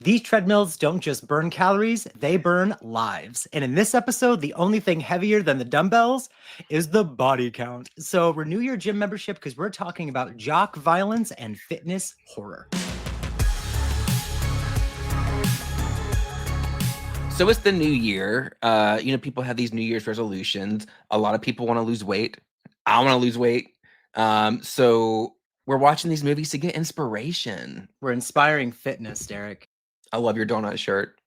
These treadmills don't just burn calories, they burn lives. And in this episode, the only thing heavier than the dumbbells is the body count. So renew your gym membership because we're talking about jock violence and fitness horror. So it's the new year. People have these New Year's resolutions. A lot of people want to lose weight. I want to lose weight. So we're watching these movies to get inspiration. We're inspiring fitness, Derek. I love your donut shirt.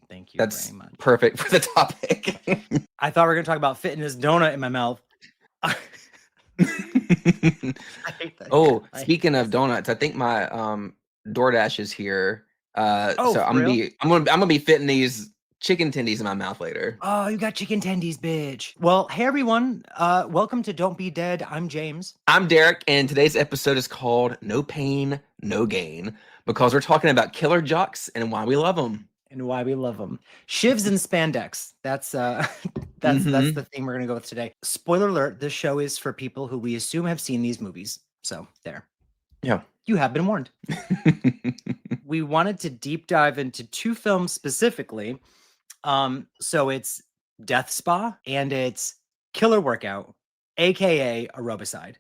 Thank you That's very much. perfect for the topic. I thought we were going to talk about fitness donut in my mouth. I hate that. Oh, speaking of donuts, I think my DoorDash is here. So I'm gonna be fitting these chicken tendies in my mouth later. Oh, you got chicken tendies, bitch. Well, hey everyone. Welcome to Don't Be Dead. I'm James. I'm Derek, and today's episode is called No Pain, No Gain, because we're talking about killer jocks and why we love them. And why we love them. Shivs and spandex. That's the thing we're gonna go with today. Spoiler alert, this show is for people who we assume have seen these movies. So there. Yeah. You have been warned. We wanted to deep dive into two films specifically. So it's Death Spa and it's Killer Workout, aka Aerobicide.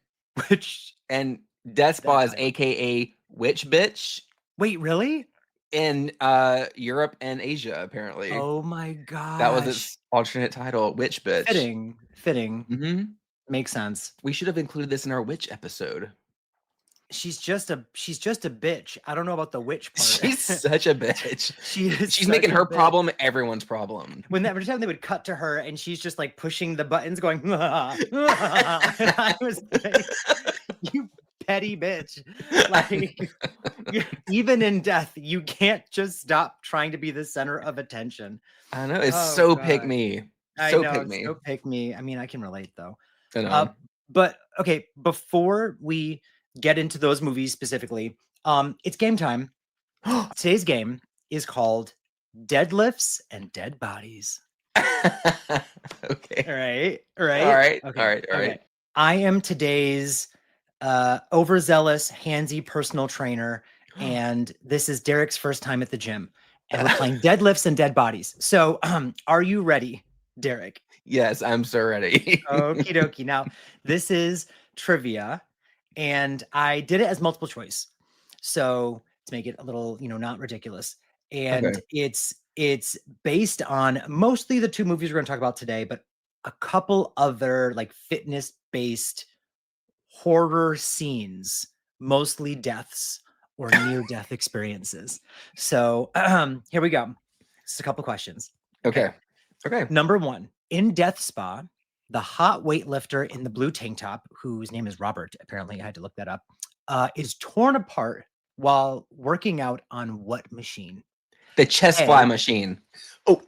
And Death Spa is aka Witch Bitch. Wait, really? In Europe and Asia, apparently. Oh my god. That was its alternate title, Witch Bitch. Fitting. Mm-hmm. Makes sense. We should have included this in our witch episode. She's just a bitch. I don't know about the witch part. She's such a bitch. She's making her problem everyone's problem. When every time they would cut to her and she's just like pushing the buttons, going, and I was like, you petty bitch. Like, even in death, you can't just stop trying to be the center of attention. I know. It's pick me. So pick me. I mean, I can relate though. I know. But okay, before we get into those movies specifically, it's game time. Today's game is called Deadlifts and Dead Bodies. Okay. All right. Okay. I am today's overzealous, handsy personal trainer, and this is Derek's first time at the gym, and we're playing Deadlifts and Dead Bodies. So, are you ready, Derek? Yes, I'm so ready. Okie dokie. Now, this is trivia, and I did it as multiple choice, so to make it a little, not ridiculous. And it's based on mostly the two movies we're going to talk about today, but a couple other like fitness-based horror scenes, mostly deaths or near-death experiences. So here we go. Just a couple questions. Okay. Number one, in Death Spa, the hot weightlifter in the blue tank top, whose name is Robert, apparently I had to look that up, is torn apart while working out on what machine? The chest fly machine. Oh,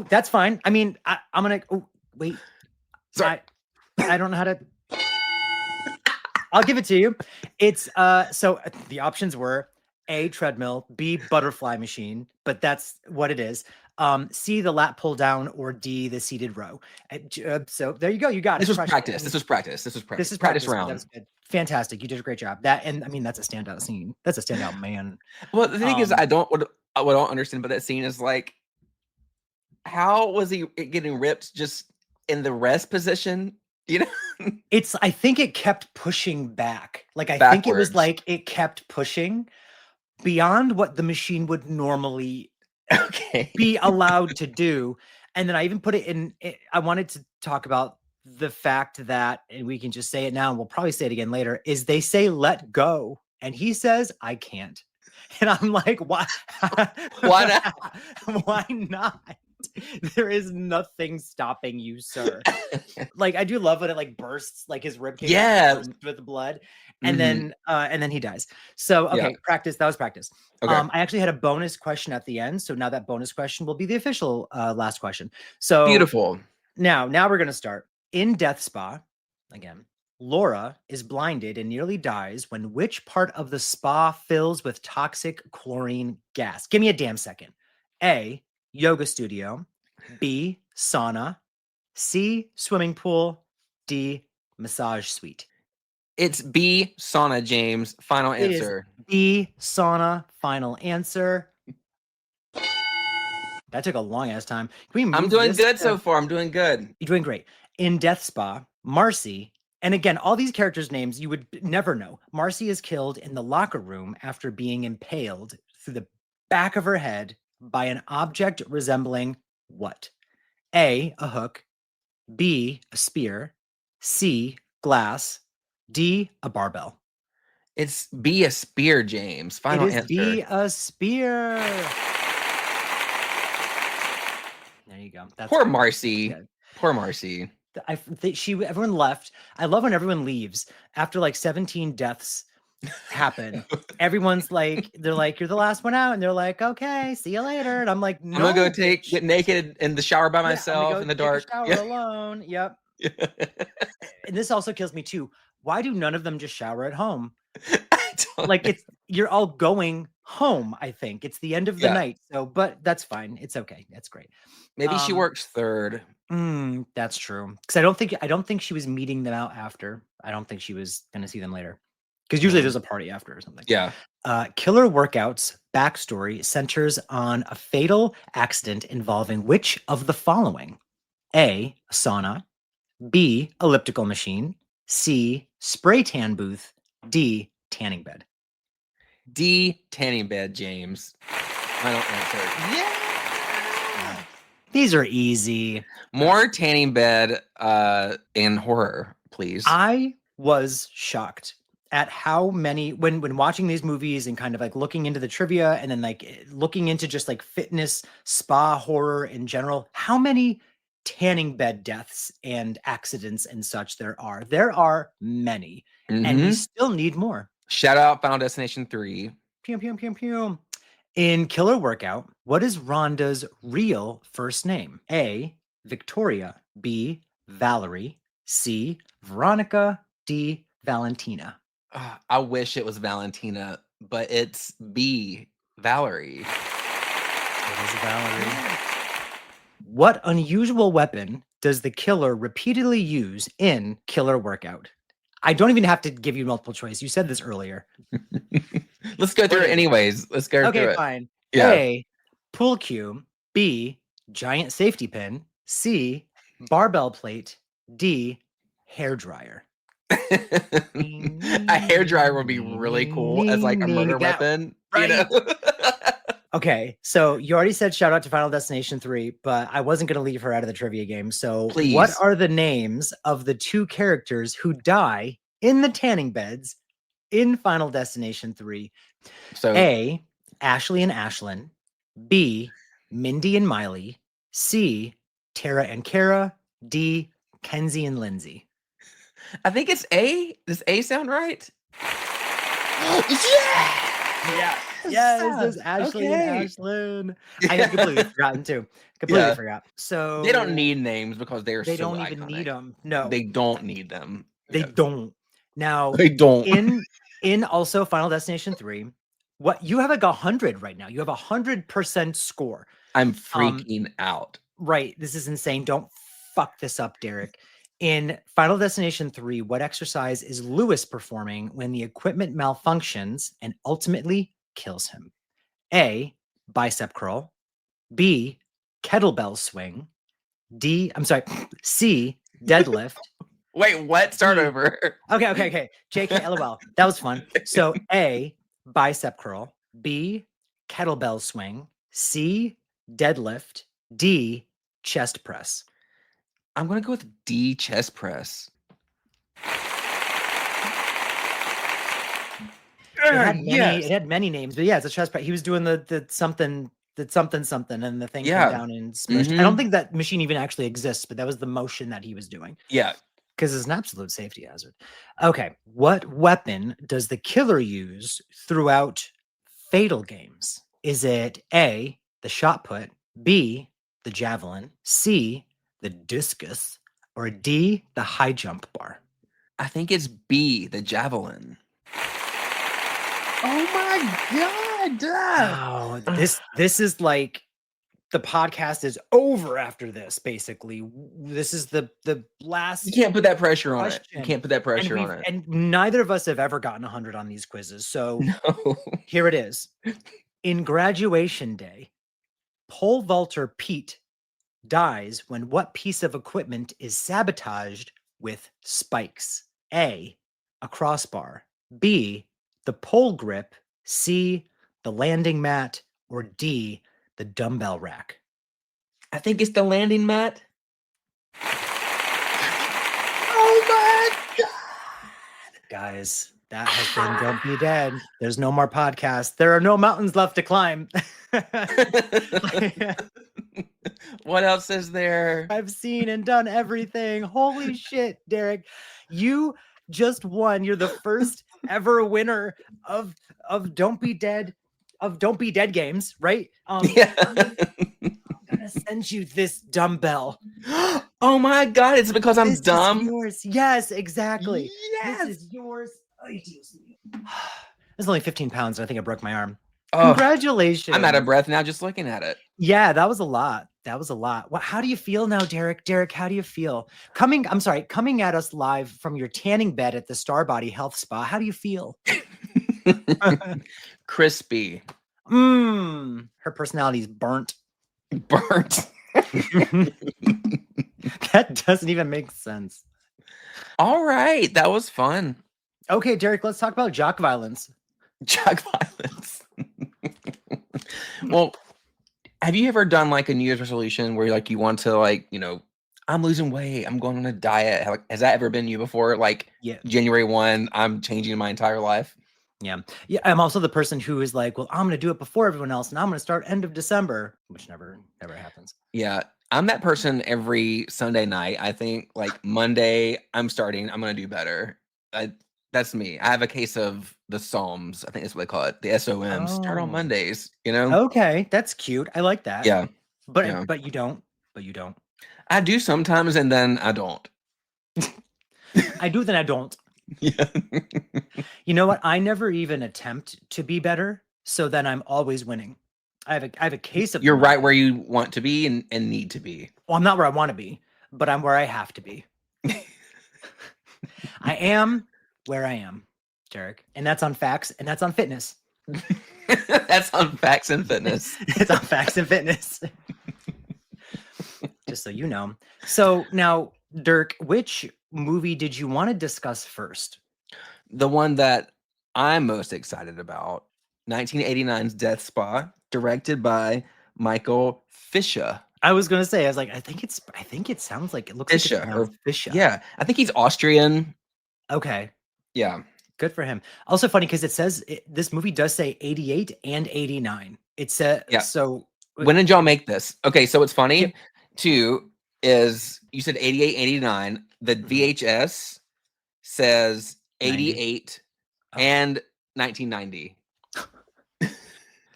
that's fine. I mean, I'm gonna. Oh, wait. Sorry. I don't know how to. I'll give it to you. It's so the options were A, treadmill, B, butterfly machine, but that's what it is. C, the lat pull down, or D, the seated row. So there you go. You got it. This was practice. This is practice round. That was good. Fantastic. You did a great job. That's a standout scene. That's a standout man. Well, the thing is, what I don't understand about that scene is like, how was he getting ripped just in the rest position? I think it kept pushing back. Like, I think it was like it kept pushing beyond what the machine would normally be allowed to do. And then I even put it in, I wanted to talk about the fact that, and we can just say it now, and we'll probably say it again later, is they say, let go. And he says, I can't. And I'm like, why? Why not? Why not? There is nothing stopping you, sir. Like, I do love when it like bursts, like his rib cage bursts with blood, and then he dies. So practice. That was practice. I actually had a bonus question at the end, so now that bonus question will be the official last question. So beautiful. Now we're gonna start in Death Spa again. Laura is blinded and nearly dies when which part of the spa fills with toxic chlorine gas? Give me a damn second. A, yoga studio. B, sauna. C, swimming pool. D, massage suite. It's B, sauna, James. Final answer. B, sauna. Final answer. That took a long ass time. Can we I'm move doing this good to so far. I'm doing good. You're doing great. In Death Spa, Marcy, and again, all these characters' names you would never know. Marcy is killed in the locker room after being impaled through the back of her head by an object resembling what? A hook, B, a spear, C, glass, D, a barbell. It's be a spear, James. It Final is answer. B, a spear. There you go. That's Poor good. Marcy. Yeah. Poor Marcy. Everyone left. I love when everyone leaves after like 17 deaths happen. Everyone's like, they're like, you're the last one out, and they're like, okay, see you later. And I'm like, I'm gonna go no, bitch. get naked in the shower by Yeah, I'm gonna myself go in the take a dark. shower Yeah. alone. Yep. And this also kills me too. Why do none of them just shower at home? I don't Like know. you're all going home, I think. It's the end of the Yeah. night. So, but that's fine. It's okay. That's great. Maybe she Um, works third. that's true. Because I don't think she was meeting them out after. I don't think she was gonna see them later. Because usually there's a party after or something. Yeah. Killer Workout's backstory centers on a fatal accident involving which of the following? A sauna, B elliptical machine, C spray tan booth, D tanning bed. D tanning bed, James. Final answer. Yeah. These are easy. More tanning bed in horror, please. I was shocked at how many when watching these movies and kind of like looking into the trivia and then like looking into just like fitness, spa, horror in general, how many tanning bed deaths and accidents and such there are. There are many, and we Mm-hmm. still need more. Shout out Final Destination 3. Pew, pew, pew, pew. In Killer Workout, what is Rhonda's real first name? A. Victoria. B. Valerie. C. Veronica. D. Valentina. I wish it was Valentina, but it's B. Valerie. It is Valerie. What unusual weapon does the killer repeatedly use in Killer Workout? I don't even have to give you multiple choice. You said this earlier. Let's go through it anyways. Let's go through Okay, it. fine. Yeah. A. Pool cue. B. Giant safety pin. C. Barbell plate. D. Hair dryer. A hair dryer would be really cool as like a murder weapon, you know? Okay, so you already said shout out to Final Destination 3, but I wasn't going to leave her out of the trivia game. So, what Please. are the names of the two characters who die in the tanning beds in Final Destination 3? So A. Ashley and Ashlyn. B. Mindy and Miley. C. Tara and Kara. D. Kenzie and Lindsay. I think it's A. Does A sound right? Yeah. Yes, it's Ashley and Ashlyn. I had completely forgotten too. Completely Yeah. forgot. So They don't need names because they are they so don't even need iconic. them. No, They don't need them. they Yes. don't. Now, They don't. in also Final Destination 3, what you have like 100 right now. You have 100% score. I'm freaking out. Right. This is insane. Don't fuck this up, Derek. In Final Destination 3, what exercise is Lewis performing when the equipment malfunctions and ultimately kills him? A. Bicep curl. B. Kettlebell swing. C. Deadlift. Wait, what? Start D. over. Okay. JK, LOL. That was fun. So A. Bicep curl. B. Kettlebell swing. C. Deadlift. D. Chest press. I'm gonna go with D, chest press. It had many names, but yeah, it's a chest press. He was doing the something and the thing came Yeah. down and smushed. I don't think that machine even actually exists, but that was the motion that he was doing. Yeah. Because it's an absolute safety hazard. Okay, what weapon does the killer use throughout Fatal Games? Is it A, the shot put, B, the javelin, C, the discus, or D, the high jump bar? I think it's B, the javelin. Oh my god! Oh, this is like the podcast is over after this. Basically, this is the last. You can't put that pressure on it. You question. can't put that pressure on it. And neither of us have ever gotten 100 on these quizzes. So No. here it is. In Graduation Day, Pole vaulter Pete dies when what piece of equipment is sabotaged with spikes? A, a crossbar. B, the pole grip. C, the landing mat. Or D, the dumbbell rack. I think it's the landing mat. Oh my God. Guys, that has been Don't Be Dead. There's no more podcasts. There are no mountains left to climb. What else is there? I've seen and done everything. Holy shit, Derek. You just won. You're the first ever winner of Don't Be Dead games, right? Yeah. I'm gonna send you this dumbbell. Oh my God, it's because I'm This dumb. is yours. Yes, exactly. Yes. This is yours. This is only 15 pounds. And I think I broke my arm. Oh, Congratulations. I'm out of breath now just looking at it. Yeah, that was a lot. How do you feel now, Derek? Derek, how do you feel? Coming at us live from your tanning bed at the Starbody Health Spa. How do you feel? Crispy. Her personality's burnt. Burnt. That doesn't even make sense. All right, that was fun. Okay, Derek, let's talk about jock violence. Jock violence. Well, have you ever done like a New Year's resolution where like you want to like, I'm losing weight, I'm going on a diet? Has that ever been you before? Like January 1, I'm changing my entire life. Yeah. I'm also the person who is like, well, I'm going to do it before everyone else, and I'm going to start end of December, which never happens. Yeah, I'm that person every Sunday night. I think like Monday, I'm going to do better. That's me. I have a case of the Psalms. I think that's what they call it. The SOMs. Start on Mondays, Okay, that's cute. I like that. Yeah. But you don't. I do sometimes, and then I don't. I do, then I don't. Yeah. You know what? I never even attempt to be better, so then I'm always winning. I have a case of. You're right where you want to be and need to be. Well, I'm not where I want to be, but I'm where I have to be. I am where I am, Derek, and that's on facts, and that's on fitness. That's on facts and fitness. It's on facts and fitness. Just so you know. So now, Dirk, which movie did you want to discuss first? The one that I'm most excited about, 1989's Death Spa, directed by Michael Fischer. I was gonna say, I was like, I think it sounds like it looks Fischer, like it's pronounced Fischer. Yeah, I think he's Austrian. Okay. Yeah. Good for him. Also funny because it says this movie does say 88 and 89. It said so. When did y'all make this? Okay, so it's funny too. Is you said 88, 89. The VHS says 88 and 1990.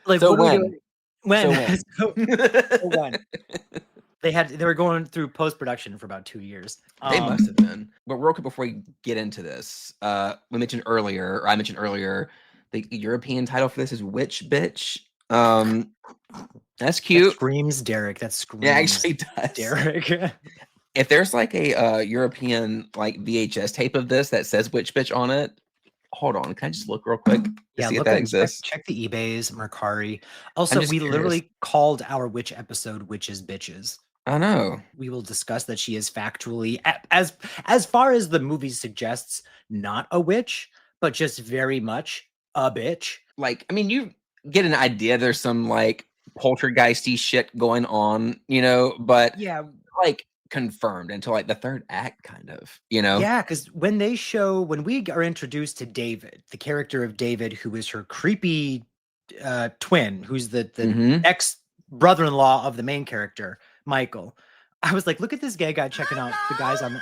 Like, so what when? Are we doing? When? So when? They were going through post-production for about 2 years. They must have been. But real quick before we get into this, I mentioned earlier, the European title for this is Witch Bitch. That's cute. That screams, Derek. That screams. Yeah, actually does. Derek. If there's like a European like VHS tape of this that says Witch Bitch on it, hold on. Can I just look real quick to see if that exists? Check the eBays, Mercari. Also, we literally called our witch episode Witches Bitches. I know. We will discuss that she is factually, as far as the movie suggests, not a witch, but just very much a bitch. Like, I mean, you get an idea there's some like poltergeisty shit going on, but like confirmed until like the third act, kind of, Yeah, because when we are introduced to David, the character of David, who is her creepy twin, who's the ex brother-in-law of the main character, Michael. I was like, look at this gay guy checking out the guys on the.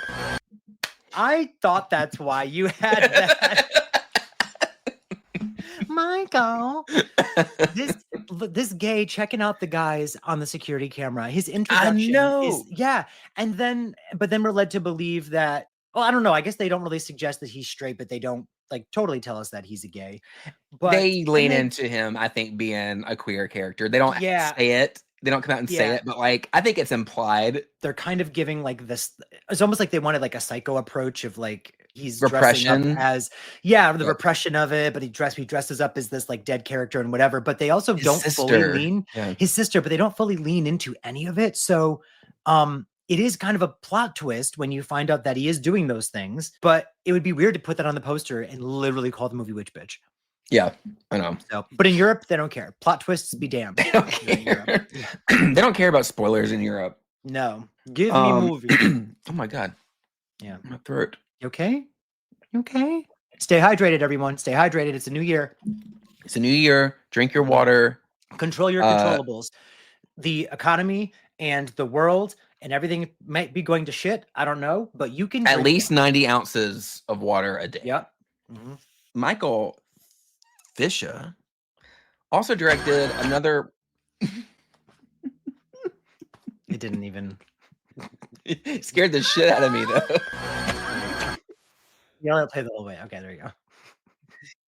I thought that's why you had that. Michael, this gay checking out the guys on the security camera. His introduction is but then we're led to believe that. Well, I don't know. I guess they don't really suggest that he's straight, but they don't like totally tell us that he's a gay. But they lean into him, I think, being a queer character. They don't say it. They don't come out and say it, but like I think it's implied. They're kind of giving like this. It's almost like they wanted like a psycho approach of like he's dressing up Repression. as, yeah, the Yeah. repression of it, but he dresses up as this like dead character and whatever. But they also His don't fully sister. lean Yeah. his sister, but they don't fully lean into any of it. So it is kind of a plot twist when you find out that he is doing those things, but it would be weird to put that on the poster and literally call the movie Witch Bitch. Yeah, I know. So, but in Europe, they don't care. Plot twists be damned. They don't In Europe. care. Yeah. They don't care about spoilers in Europe. No. Give me movie. Oh my God. Yeah. My throat. You okay? You okay? Stay hydrated, everyone. Stay hydrated. It's a new year. It's a new year. Drink your water. Control your controllables. The economy and the world and everything might be going to shit. I don't know, but you can At drink least them. 90 ounces of water a day. Yep. Michael Fisher also directed another. It didn't even Scared the shit out of me, though. you let it play the whole way. Okay, there you go.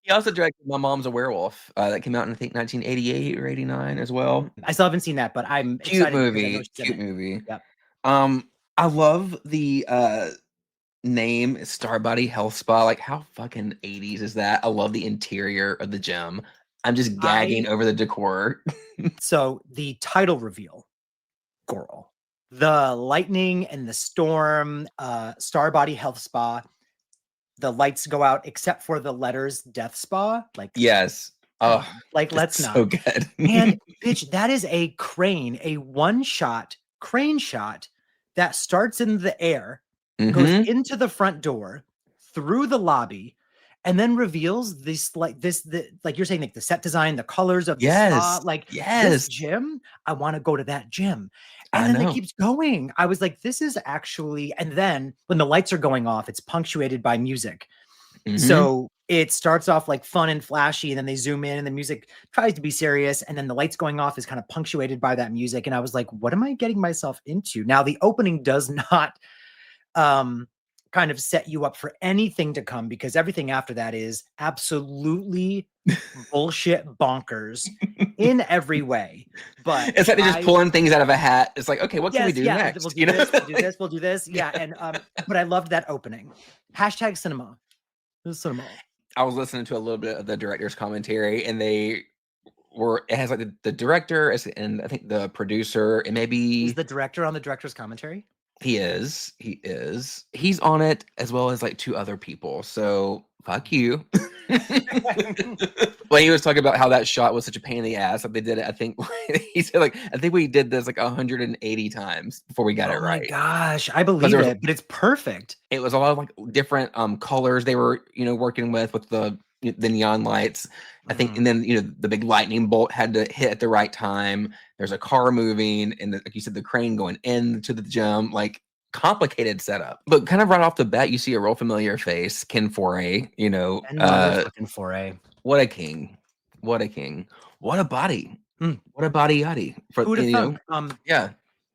He also directed My Mom's a Werewolf. That came out in, I think, 1988 or 89 as well. I still haven't seen that, but I'm Cute excited because I know movie. she's in Cute it. movie. Yep. I love the name Starbody Health Spa. Like, how fucking 80s is that? I love the interior of the gym. I'm just gagging over the decor. So the title reveal, girl, the lightning and the storm, Starbody Health Spa. The lights go out except for the letters Death Spa. Like, Yes. Oh, like let's not. So good. And bitch, that is a crane, a one-shot crane shot that starts in the air, goes into the front door, through the lobby, and then reveals this like you're saying, like the set design, the colors of the spa, like this gym. I want to go to that gym. And then it keeps going. I was like, this is actually, and then when the lights are going off, it's punctuated by music. So it starts off like fun and flashy, and then they zoom in and the music tries to be serious, and then the lights going off is kind of punctuated by that music. And I was like, what am I getting myself into? Now the opening does not kind of set you up for anything to come, because everything after that is absolutely bullshit bonkers in every way. But it's like they're just pulling things out of a hat. It's like, okay, what can we do next? We'll do this, we'll do this, we'll do this. Yeah. And but I loved that opening. # cinema. Cinema. I was listening to a little bit of the director's commentary, and it has like the director and I think the producer, and maybe is the director on the director's commentary. He is. He's on it, as well as like 2 other people. So fuck you. Well, he was talking about how that shot was such a pain in the ass. Like they did it, I think he said, like, I think we did this like 180 times before we got it right. Oh my gosh, I believe it, but it's perfect. It was a lot of like different colors they were, working with the neon lights. I think, and then the big lightning bolt had to hit at the right time. There's a car moving, and like you said, the crane going into the gym. Like, complicated setup, but kind of right off the bat, you see a real familiar face, Ken Foray. Fucking Foray. What a king! What a king! What a body! What a body yaddy! Who'd have thunk? Yeah,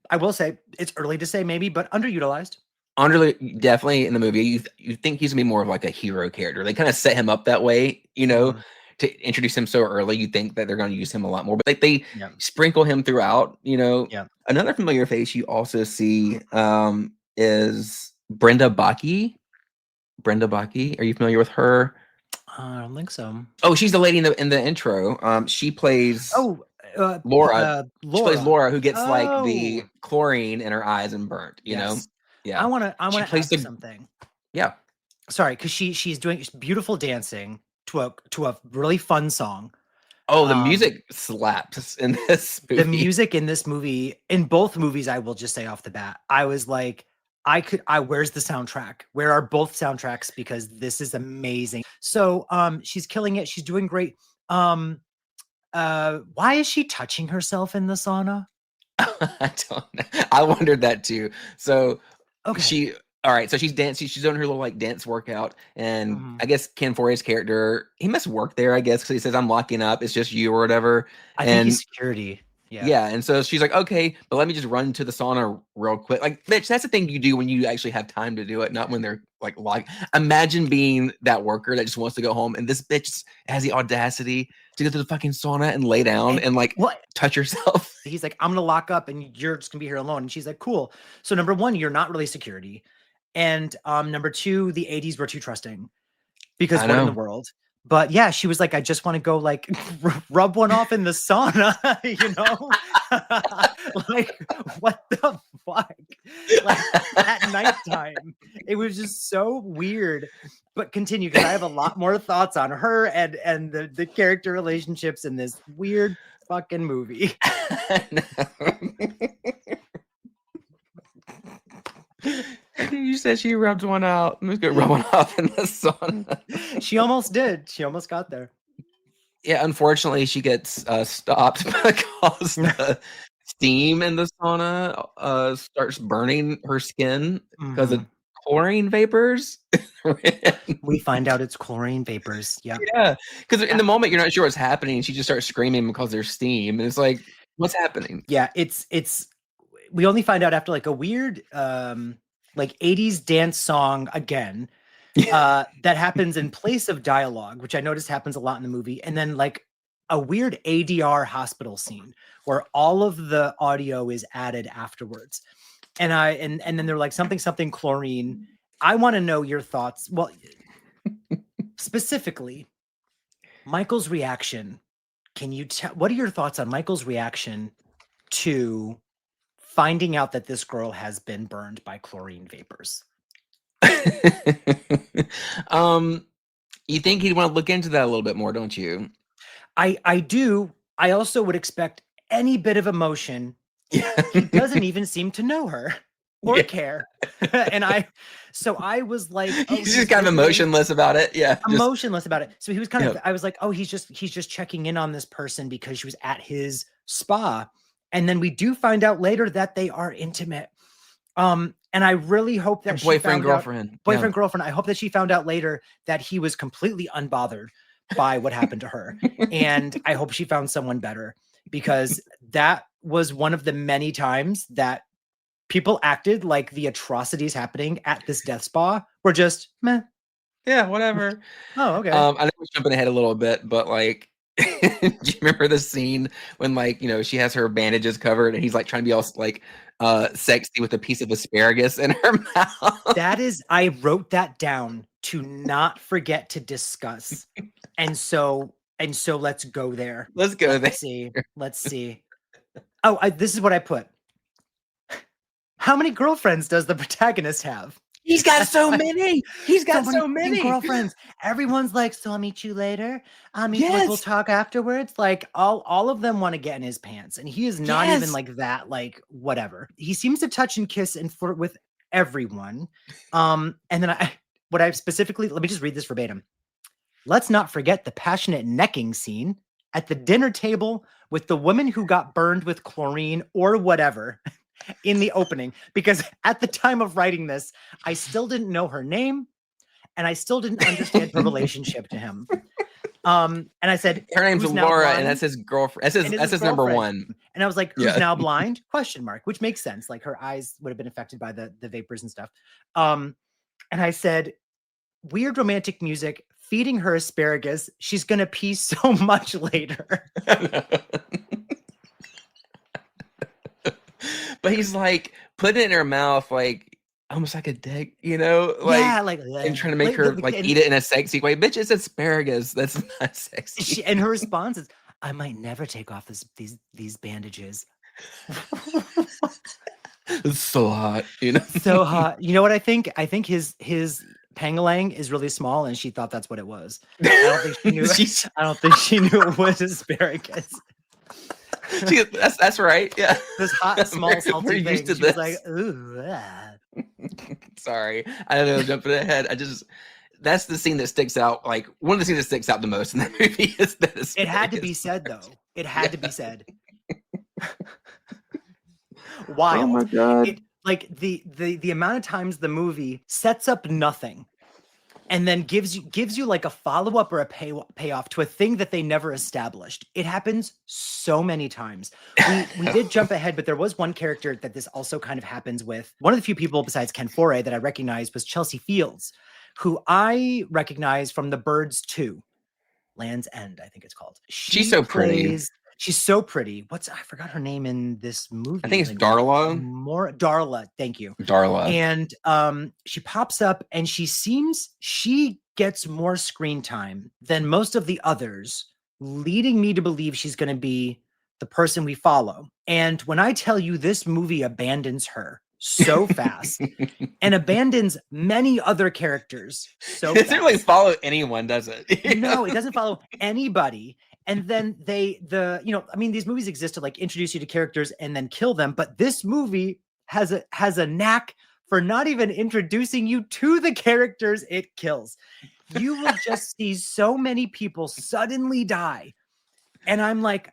I will say it's early to say maybe, but underutilized. Definitely in the movie, you think he's gonna be more of like a hero character. They kind of set him up that way, to introduce him so early. You think that they're going to use him a lot more, but like they sprinkle him throughout. Another familiar face you also see is Brenda Baki. Brenda Baki, are you familiar with her? I don't think so. Oh, she's the lady in the intro. She plays Laura. She plays Laura, who gets like the chlorine in her eyes and burnt. Yeah. I want to ask something. Yeah. Sorry, because she's doing beautiful dancing to a really fun song. Oh, the music slaps in this movie. The music in this movie, in both movies, I will just say off the bat, I was like, where's the soundtrack? Where are both soundtracks? Because this is amazing. So she's killing it. She's doing great. Why is she touching herself in the sauna? I don't know. I wondered that too. So okay. All right, so she's dancing. She's doing her little like dance workout, and I guess Ken Forey's character, he must work there, I guess, because he says, "I'm locking up. It's just you or whatever." I think he's security. Yeah, and so she's like, "Okay, but let me just run to the sauna real quick." Like, bitch, that's the thing you do when you actually have time to do it, not when they're like Imagine being that worker that just wants to go home, and this bitch has the audacity to go to the fucking sauna and lay down and like touch yourself. He's like, "I'm gonna lock up, and you're just gonna be here alone." And she's like, "Cool." So number one, you're not really security. And number two, the 80s were too trusting because I what in the know. world? But yeah, she was like, I just want to go like rub one off in the sauna, you know? Like, what the fuck? Like at nighttime. It was just so weird. But continue because I have a lot more thoughts on her and the character relationships in this weird fucking movie. You said she rubbed one out. Let's go rub one off in the sauna. She almost did. She almost got there. Yeah, unfortunately, she gets stopped because the steam in the sauna starts burning her skin because of chlorine vapors. We find out it's chlorine vapors. Yeah. Yeah, because in the moment you're not sure what's happening. She just starts screaming because there's steam, and it's like, what's happening? Yeah, it's we only find out after like a weird like 80s dance song again that happens in place of dialogue, which I noticed happens a lot in the movie, and then like a weird ADR hospital scene where all of the audio is added afterwards. And then they're like something chlorine. I want to know your thoughts. Well, specifically, Michael's reaction. Can you tell what are your thoughts on Michael's reaction to finding out that this girl has been burned by chlorine vapors? You think he'd want to look into that a little bit more, don't you? I do. I also would expect any bit of emotion. He doesn't even seem to know her or care. And I was like, oh, he's just kind of emotionless about it. Yeah. Emotionless about it. So he was kind of, I was like, oh, he's just checking in on this person because she was at his spa. And then we do find out later that they are intimate. And I really hope that boyfriend, girlfriend. I hope that she found out later that he was completely unbothered by what happened to her. And I hope she found someone better, because that was one of the many times that people acted like the atrocities happening at this death spa were just meh. Yeah, whatever. Oh, okay. I know we're jumping ahead a little bit, but like, do you remember the scene when, like, she has her bandages covered and he's like trying to be all like sexy with a piece of asparagus in her mouth? I wrote that down to not forget to discuss. And so let's go there. Let's go there. Let's see. Oh, this is what I put. How many girlfriends does the protagonist have? He's got so many. He's got so many girlfriends. Everyone's like, so I'll meet you later. Like, we'll talk afterwards. Like all of them want to get in his pants. And he is not even like that, like whatever. He seems to touch and kiss and flirt with everyone. And then what I specifically, let me just read this verbatim. Let's not forget the passionate necking scene at the dinner table with the woman who got burned with chlorine or whatever in the opening, because at the time of writing this, I still didn't know her name and I still didn't understand her relationship to him. And I said, her name's Laura and that's his girlfriend. That's his number one. And I was like, who's now blind? Question mark, which makes sense. Like her eyes would have been affected by the vapors and stuff. And I said, weird romantic music, feeding her asparagus. She's going to pee so much later. But he's like putting it in her mouth, like almost like a dick, like, yeah, like and trying to make her like eat it in a sexy way. Bitch, it's asparagus. That's not sexy. And her response is, I might never take off these bandages. It's so hot, So hot. You know what I think? I think his pangalang is really small, and she thought that's what it was. I don't think she knew. I don't think she knew it was asparagus. That's right. Yeah, this hot, small, salty thing. She was like, ooh. Sorry, I don't know. Jumping ahead. That's the scene that sticks out. Like one of the scenes that sticks out the most in that movie is that it had to be said, though. It had to be said. Wild. Oh my god! Like the amount of times the movie sets up nothing and then gives you like a follow-up or a payoff to a thing that they never established. It happens so many times. We did jump ahead, but there was one character that this also kind of happens with. One of the few people besides Ken Foray that I recognized was Chelsea Fields, who I recognize from The Birds 2. Land's End, I think it's called. She's so pretty. She's so pretty. I forgot her name in this I think movie. it's Like Darla. more Darla, thank you. Darla. And she pops up and she gets more screen time than most of the others, leading me to believe she's going to be the person we follow. And when I tell you this movie abandons her so fast and abandons many other characters so It doesn't really fast. follow anyone, does it? No, it doesn't follow anybody. And then I mean, these movies exist to like introduce you to characters and then kill them, but this movie has a knack for not even introducing you to the characters it kills. You will just see so many people suddenly die. And I'm like,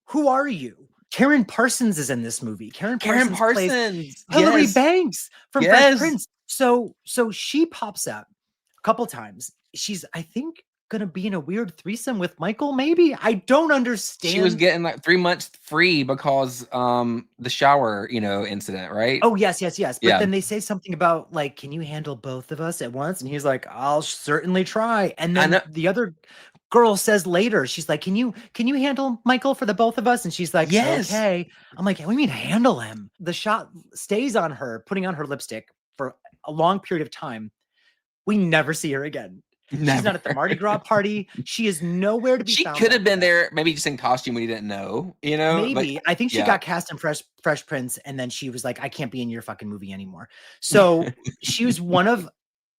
who are you? Karen Parsons is in this movie. Karen Karen Parsons plays Parsons. Hilary Yes. Banks from Fresh Yes. Prince. So she pops up a couple times. She's, I think, gonna be in a weird threesome with Michael, maybe. I don't understand. She was getting like 3 months free because the shower, incident, right? Oh, yes, yes, yes. But Yeah. then they say something about like, can you handle both of us at once? And he's like, I'll certainly try. And then the other girl says later, she's like, can you handle Michael for the both of us? And she's like, yes. okay. I'm like, what do you mean handle him? The shot stays on her, putting on her lipstick for a long period of time. We never see her again. Never. She's not at the Mardi Gras party. She is nowhere to be found. She could have been there, maybe just in costume we didn't know, Maybe. Like, I think she got cast in Fresh Prince, and then she was like, I can't be in your fucking movie anymore. So she was one of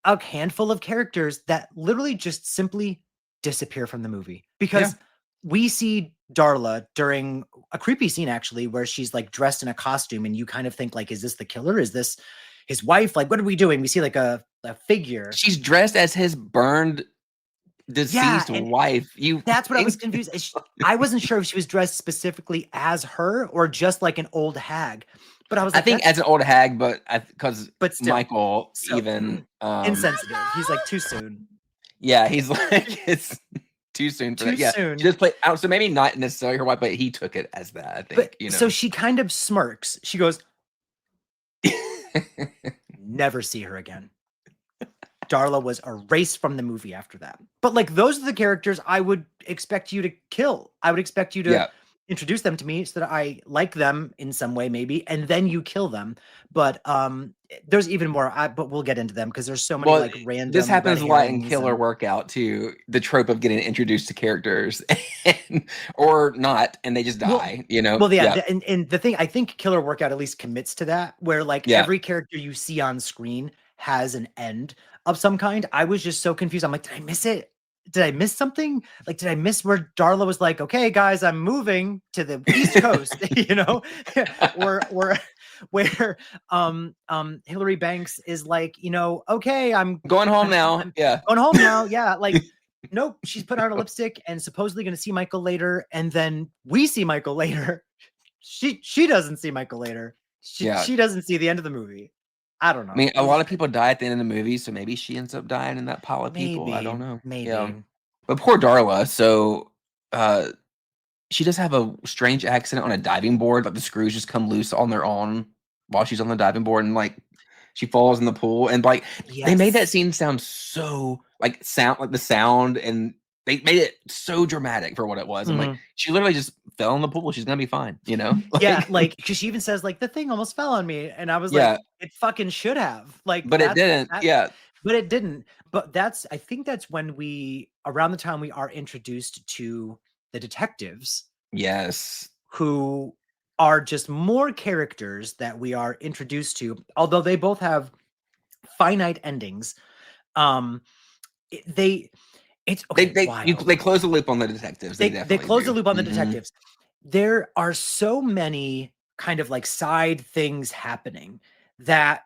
a handful of characters that literally just simply disappear from the movie because we see Darla during a creepy scene, actually, where she's like dressed in a costume, and you kind of think like, is this the killer? Is this his wife? Like, what are we doing? We see like a figure. She's dressed as his burned deceased wife. That's what I was confused. I wasn't sure if she was dressed specifically as her or just like an old hag. But I was like, I think as an old hag, but still, Michael insensitive. He's like too soon. Yeah, he's like it's too soon for that. Yeah, soon. She just played out, so maybe not necessarily her wife, but he took it as that. I think. But, so she kind of smirks. She goes, "Never see her again." Darla was erased from the movie after that. But like, those are the characters I would expect you to kill. I would expect you to introduce them to me so that I like them in some way, maybe, and then you kill them. But there's even more, but we'll get into them because there's so many like random. This happens a lot in Killer Workout too. The trope of getting introduced to characters or not, and they just die. Well, and the thing, I think Killer Workout at least commits to that, where like every character you see on screen has an end of some kind. I was just so confused. I'm like, did I miss it? Did I miss something? Like, did I miss where Darla was like, okay, guys, I'm moving to the East Coast, or where Hilary Banks is like, okay, I'm going home now. Going home now. Yeah. Like, nope. She's put on a lipstick and supposedly going to see Michael later. And then we see Michael later. She doesn't see Michael later. She doesn't see the end of the movie. I don't know. I mean, a lot of people die at the end of the movie, so maybe she ends up dying in that pile of people. I don't know. Maybe. Yeah. But poor Darla. So she does have a strange accident on a diving board. Like the screws just come loose on their own while she's on the diving board, and like she falls in the pool. And like they made that scene sound so like the sound, and they made it so dramatic for what it was. Mm-hmm. I'm like, she literally just fell in the pool. She's gonna be fine, like because she even says like the thing almost fell on me, and I was like, it fucking should have. Like, but it didn't. But it didn't. But I think that's when around the time we are introduced to the detectives. Yes. Who are just more characters that we are introduced to, although they both have finite endings. They close the loop on the detectives. They close the loop on the detectives. There are so many kind of like side things happening that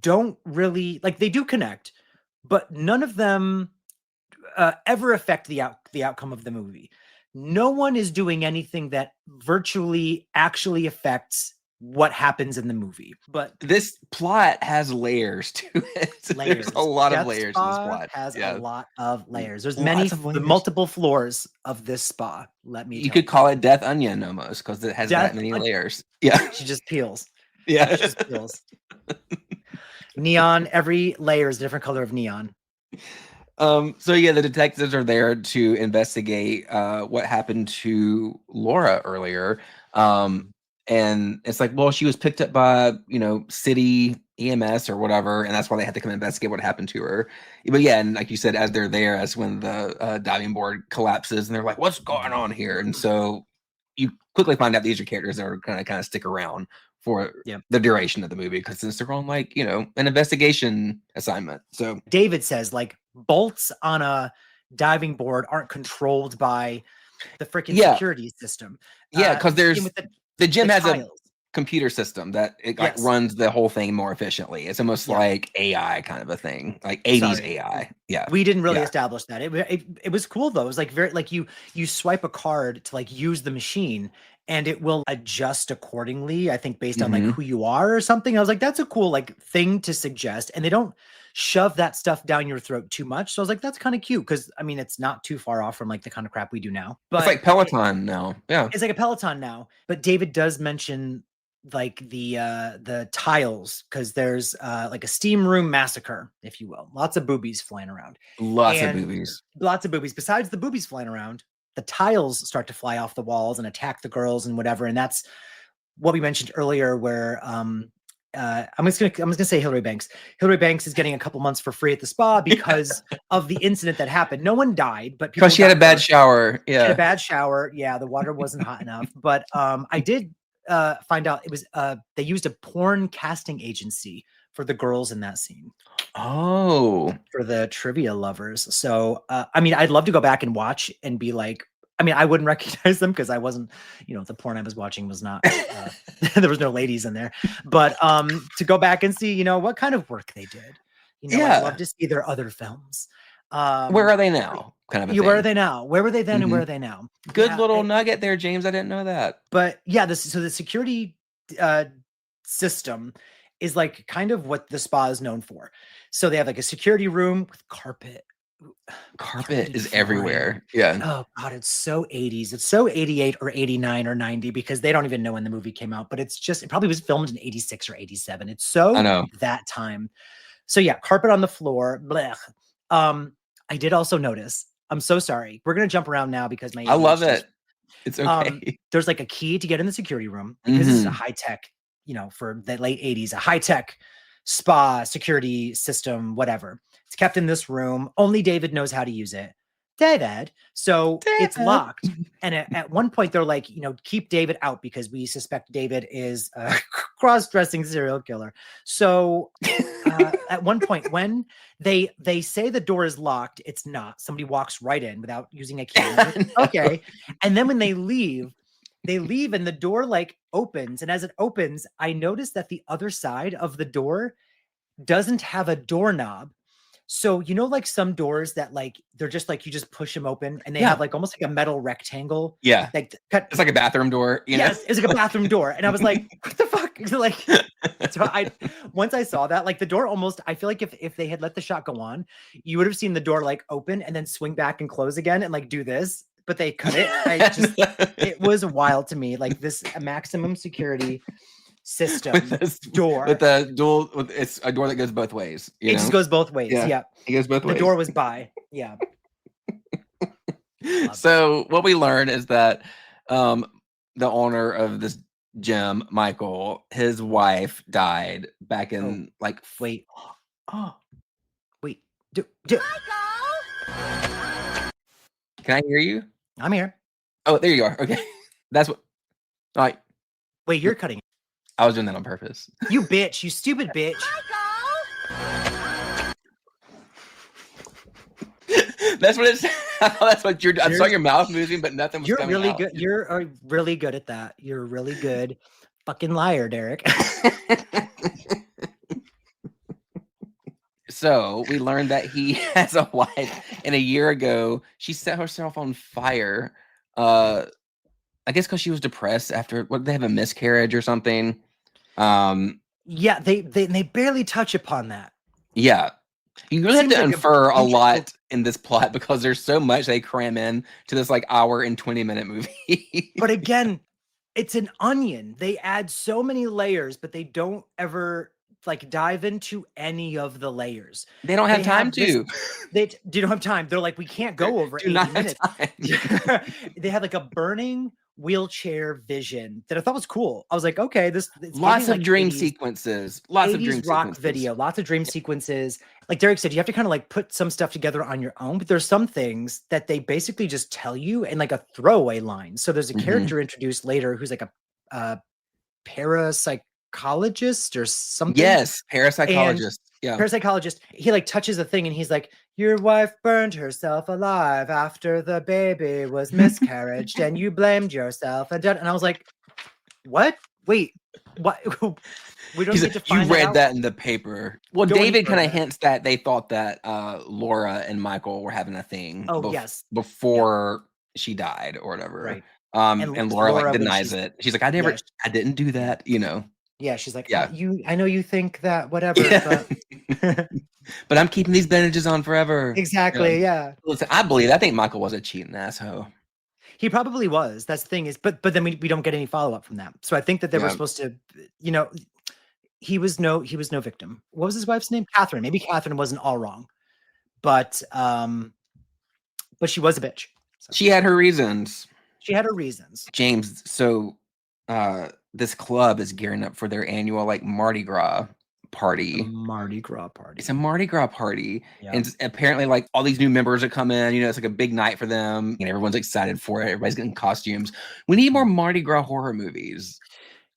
don't really like, they do connect, but none of them ever affect the outcome of the movie. No one is doing anything that virtually actually affects what happens in the movie. But this plot has layers to it. There's a lot of layers in this plot. Has a lot of layers. There's multiple floors of this spa. You could call it Death Onion almost, because it has that many layers. Yeah. She just peels. Yeah. She just peels. Neon, every layer is a different color of neon. So yeah, the detectives are there to investigate what happened to Laura earlier. Um, and it's like, well, she was picked up by, city EMS or whatever, and that's why they had to come investigate what happened to her. But yeah, and like you said, as they're there, that's when the diving board collapses, and they're like, "What's going on here?" And so you quickly find out these are characters that are gonna kind of stick around for Yeah. the duration of the movie because since they're on like an investigation assignment. So David says like bolts on a diving board aren't controlled by the freaking yeah, security system. yeah, because Same there's with the the gym has a tiles. computer system that it like Yes. runs the whole thing more efficiently. It's almost Yep. like AI kind of a thing, like 80s Sorry. AI. Yeah. We didn't really Yeah. establish that. It was cool though. It was like very like you swipe a card to like use the machine and it will adjust accordingly, I think based on like hmm who you are or something. I was like, that's a cool like thing to suggest. And they don't shove that stuff down your throat too much. So I was like, that's kind of cute because I mean it's not too far off from like the kind of crap we do now. It's But like Peloton now. Yeah. it's like a Peloton now. But David does mention like the tiles because there's like a steam room massacre, if you will. Lots of boobies flying around. Lots of And boobies. lots of boobies. Besides the boobies flying around, the tiles start to fly off the walls and attack the girls and whatever. And that's what we mentioned earlier, where I'm just gonna say Hillary Banks. Hillary Banks is getting a couple months for free at the spa because of the incident that happened. No one died, but Because people she had a got bad hurt. shower. She had a Yeah. bad shower. Yeah, the water wasn't hot enough. But I did find out it was they used a porn casting agency for the girls in that scene Oh. for the trivia lovers. So, I mean, I'd love to go back and watch and be like, I mean, I wouldn't recognize them because I wasn't, the porn I was watching was not, there was no ladies in there. But to go back and see, what kind of work they did, I'd love Yeah. to see their other films. Where are they Wait, now? Kind of a where are thing. they now? Where were they then and hmm where are they now? Good Yeah. little nugget there, James. I didn't know that. But yeah, so the security uh, system is like kind of what the spa is known for. So they have like a security room with carpet. Carpet Carpeted is flooring. everywhere. Yeah. Oh god, it's so 80s. It's so 88 or 89 or 90 because they don't even know when the movie came out, but it probably was filmed in 86 or 87. It's I so know. that time. So yeah, carpet on the floor. Blech. I did also notice. I'm so sorry. We're gonna jump around now because my I love ADHD. it. It's okay. There's like a key to get in the security room because this is a hmm high tech, for the late 80s, a high tech spa security system, whatever. It's kept in this room. Only David knows how to use it. David. So it's Dad. locked. And at one point, they're like, keep David out because we suspect David is a cross dressing serial killer. So at one point, when they say the door is locked, it's not. Somebody walks right in without using a key. Like, okay. And then when they leave and the door like opens. And as it opens, I noticed that the other side of the door doesn't have a doorknob. So, like some doors that like they're just like you just push them open and they Yeah. have like almost like a metal rectangle. Yeah. Like cut. It's like a bathroom door, Yes, it's like a bathroom door. And I was like, what the fuck? Like, so once I saw that, like the door almost, I feel like if they had let the shot go on, you would have seen the door like open and then swing back and close again and like do this, but they cut it. It was wild to me. Like this maximum security system door. It's a door that goes both ways. It just goes both ways. Yeah. Yeah. It goes both The ways. door was by. Yeah. So what we learned is that the owner of this gym, Michael, his wife died back in Wait. oh, Wait. can I hear you? I'm here. Oh, there you are. Okay. That's what all right. Wait, you're cutting. I was doing that on purpose. You bitch. You stupid bitch. That's what it's that's what I saw your mouth moving, but nothing was You're coming really out. good. You're really good at that. You're really good. Fucking liar, Derek. So we learned that he has a wife, and a year ago she set herself on fire. I guess because she was depressed after what they have a miscarriage or something. Yeah, they barely touch upon that. Yeah, you really have Seems to like infer a lot in this plot because there's so much they cram in to this like hour and 20-minute movie. But again, it's an onion. They add so many layers, but they don't ever like dive into any of the layers. They don't have They time have this to. they don't have time. They're like, we can't go over Do not 80 have minutes. time. They had like a burning wheelchair vision that I thought was cool. I was like, okay, this it's giving Lots of like dream sequences. Lots of 80s dream rock sequences. video, lots of dream sequences. Like Derek said, you have to kind of like put some stuff together on your own, but there's some things that they basically just tell you in like a throwaway line. So there's a Mhm. character introduced later who's like a parapsychologist or something. Yes, And parapsychologist. Yeah. parapsychologist, he like touches a thing and he's like, your wife burned herself alive after the baby was miscarriaged and you blamed yourself. And I was like, what? Wait, what? We don't He's get like, to "You find that read out. that in the paper." Well, Go any David kinda further. hints that they thought that, Laura and Michael were having a thing Oh, yes. Yep. before she died or whatever. Right. And And Laura, like, Laura, when denies she's it. She's like, yeah, I didn't do yeah, that," you know? yeah, she's like, Yeah. I know you think that, whatever, Yeah. but But I'm keeping these bandages on forever. Yeah. exactly, yeah. Listen, I believe I think Michael was a cheating asshole. He probably was. That's the thing is, but then we don't get any follow-up from that. So I think that they were Yeah. supposed to, you know, he was no victim. What was his wife's name? Catherine. Maybe Catherine wasn't all wrong, but but she was a bitch. So She had her reasons. she had her reasons. James, so, this club is gearing up for their annual, like, Mardi Gras The party. Mardi Gras It's a party. Mardi Gras party, Yeah. and apparently, like, all these new members that come in, it's like a big night for them, and everyone's excited for it. Everybody's getting costumes. We need more Mardi Gras horror movies.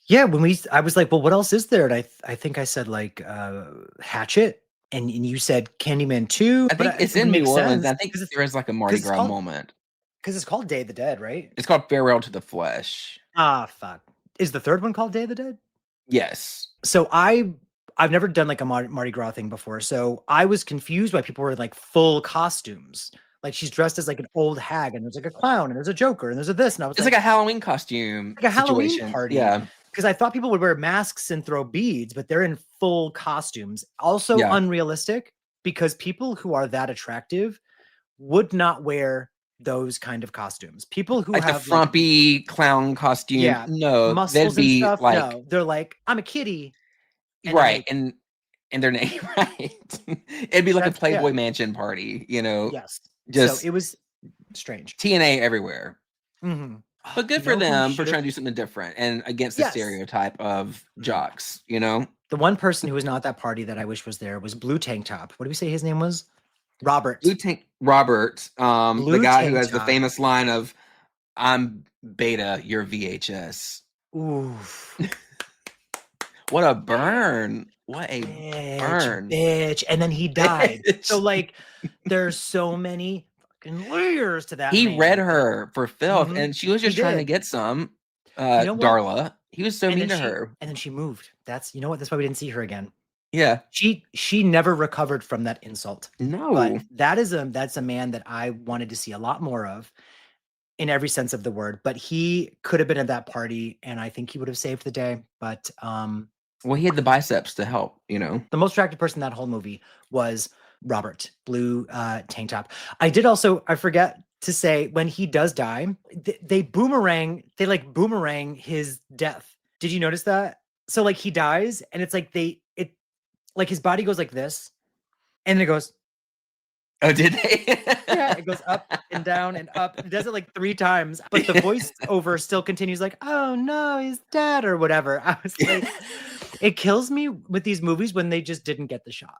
Yeah, I was like, well, what else is there? And I think I said like Hatchet, and you said Candyman 2, I but think it's it in New makes Orleans, sense and I think there is, like, a Mardi it's Gras called moment. because it's called Day of the Dead, right? It's called Farewell to the Flesh. Ah, fuck. Is the third one called Day of the Dead? Yes. So I've never done like a Mardi Gras thing before, so I was confused why people were in like full costumes. Like she's dressed as like an old hag, and there's like a clown, and there's a Joker, and there's a this, and I was It's like like, a Halloween costume like a Halloween situation. party, Yeah. because I thought people would wear masks and throw beads, but they're in full costumes. Also Yeah. unrealistic because people who are that attractive would not wear those kind of costumes. People who Like the have like frumpy clown costume. yeah, No, they'd muscles and be stuff, like no. They're like, I'm a kitty, and they're right, naked. and their name right. It'd be like a That's yeah, Playboy Mansion party, yes. So just it was strange. TNA everywhere. Mhm. But good You for know who them for should have trying to do something different and against the yes. stereotype of Mhm. jocks, you know? The one person who was not at that party that I wish was there was Blue Tank Top. What did we say his name was? Robert. Blue Tank Robert, the Blue guy who Tank has the Top. famous line of "I'm beta, you're VHS." Ooh. What a burn. What a Bitch, burn. bitch. And then he died. So Bitch. like there's so many fucking layers to that He read man. her for filth, Mhm. and she was He just trying to did. get some, You know what? Darla. He was so mean to her. And then she moved. That's you know what? That's why we didn't see her again. Yeah. She never recovered from that insult. But No. that's a man that I wanted to see a lot more of in every sense of the word. But he could have been at that party, and I think he would have saved the day. But Well, he had the biceps to help, you know? the most attractive person in that whole movie was Robert, blue tank top. I did also, I forget to say, when he does die, they like boomerang his death. Did you notice that? So like he dies, and it's like like his body goes like this, and it goes, Oh, did they? yeah, it goes up and down and up. It does it like 3 times, but the voiceover still continues like, "Oh no, he's dead," or whatever. I was like, it kills me with these movies when they just didn't get the shot.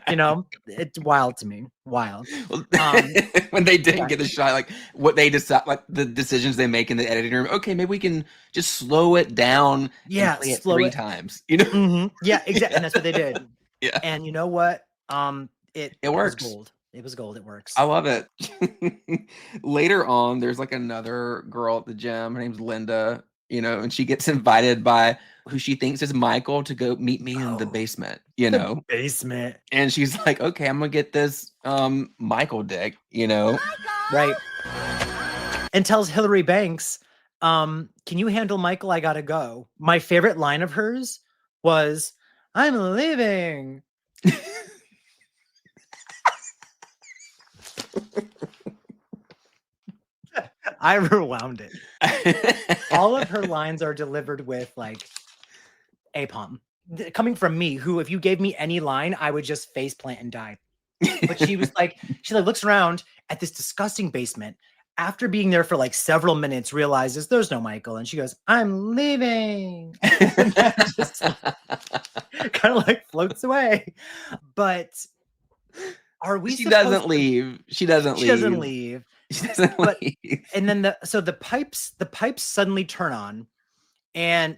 You know? It's wild to me. Wild. Well, Um, when they didn't yeah. get the shot, like what they decide, like the decisions they make in the editing room. Okay, maybe we can just slow it down and Yeah, play it slow 3 it. times, you know? Yeah, exactly. Yeah. And that's what they did. Yeah. And you know what? It It was works. gold. It was gold. It works. I love it. Later on, there's like another girl at the gym. Her name's Linda, and she gets invited by who she thinks is Michael to go meet me in the Oh, basement, the basement. And she's like, okay, I'm gonna get this Michael dick. Right. And tells Hillary Banks, can you handle Michael? I gotta go. My favorite line of hers was, I'm leaving. I rewound it. All of her lines are delivered with like aplomb. coming from me, who if you gave me any line, I would just face plant and die. But she was like, she like looks around at this disgusting basement. After being there for like several minutes, realizes there's no Michael, and she goes, "I'm leaving," and then just kind of like floats away. But are we She supposed doesn't to? leave. She doesn't She doesn't leave. leave. She doesn't But leave. and then the pipes suddenly turn on, and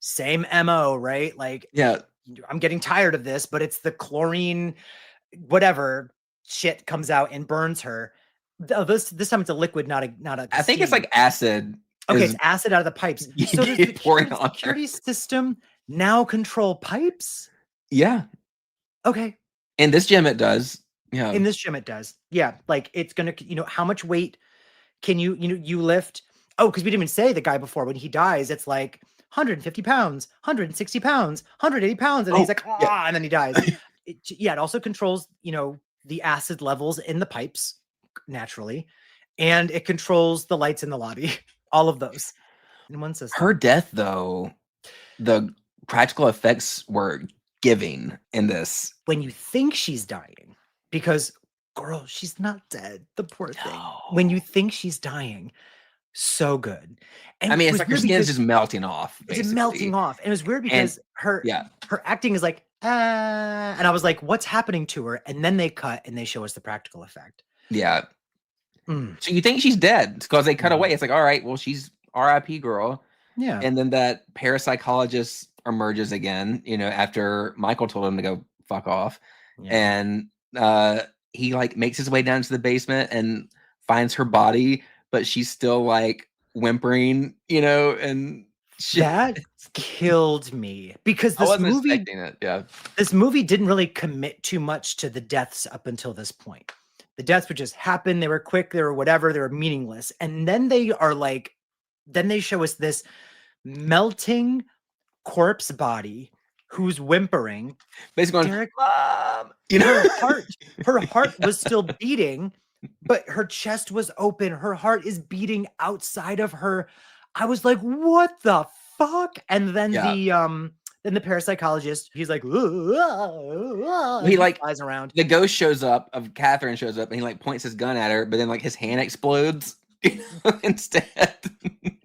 same mo, right? Like Yeah. I'm getting tired of this, but it's the chlorine whatever shit comes out and burns her. This time it's a liquid, not a I think it's steam. like acid Okay, it's is acid out of the pipes. So does the pouring on her. security system now control pipes? Yeah. Okay. In this gym it does. Yeah. In this gym it does. Yeah, like it's gonna, how much weight can you lift? Oh, because we didn't even say the guy before, when he dies, it's like 150 pounds, 160 pounds, 180 pounds, and he's Oh, like, yeah. ah, and then he dies. It also controls, the acid levels in the pipes naturally, and it controls the lights in the lobby. All of those in one Her system. death though, the practical effects were giving in this. When you think she's dying, because girl, she's not dead. The poor thing. When No. you think she's dying, so good. I And mean, it it's was like her weird skin's because just melting off, it's melting basically. off. And it was weird And because her yeah, her acting is like, and I was like, what's happening to her? And then they cut and they show us the practical effect. yeah. Mm, So you think she's dead because they cut mhm. away. It's like, all right, well, she's RIP girl. Yeah. And then that parapsychologist emerges again, after Michael told him to go fuck off. Yeah. And he like makes his way down to the basement and finds her body, but she's still like whimpering, and she, That killed me because I this wasn't movie expecting it. Yeah. this movie didn't really commit too much to the deaths up until this point. The deaths would just happen. They were quick, they were whatever, they were meaningless. And then they show us this melting corpse body who's whimpering. Basically going, Derek, Mom, her heart was still beating, but her chest was open. Her heart is beating outside of her. I was like, what the fuck? And then yeah. the parapsychologist, he's like, and He he like flies around. the ghost shows up of Catherine shows up and he like points his gun at her, but then like his hand explodes instead.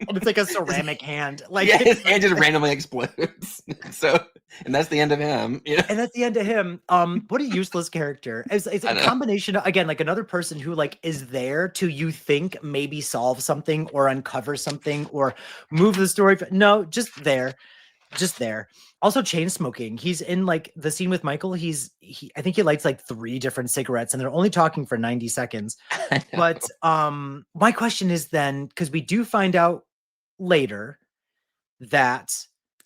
And it's like a ceramic hand. Like, Yeah, his hand just randomly explodes. So, and that's the end of him. and that's the end of him. What a useless character. It's I a know. combination of, again, like another person who like is there to, you think, maybe solve something or uncover something or move the story. No, just there. Also, chain smoking. He's in like the scene with Michael. I think he lights like 3 different cigarettes, and they're only talking for 90 seconds. I know. But my question is then, because we do find out later that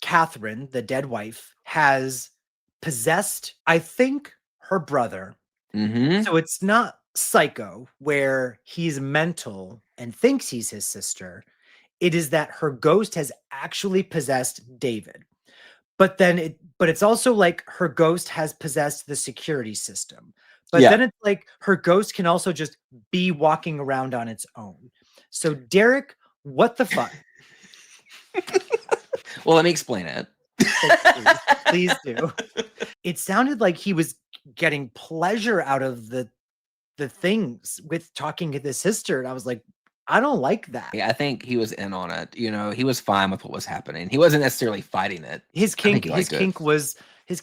Catherine, the dead wife, has possessed, I think, her brother. Mm-hmm. So it's not psycho where he's mental and thinks he's his sister. It is that her ghost has actually possessed David. But it's also like her ghost has possessed the security system. But Yeah. then it's like her ghost can also just be walking around on its own. So Derek, what the fuck? Well, let me explain it. Please do. It sounded like he was getting pleasure out of the things with talking to the sister, and I was like, I don't like that. Yeah, I think he was in on it. He was fine with what was happening. He wasn't necessarily fighting it. His I think kink, he his liked it.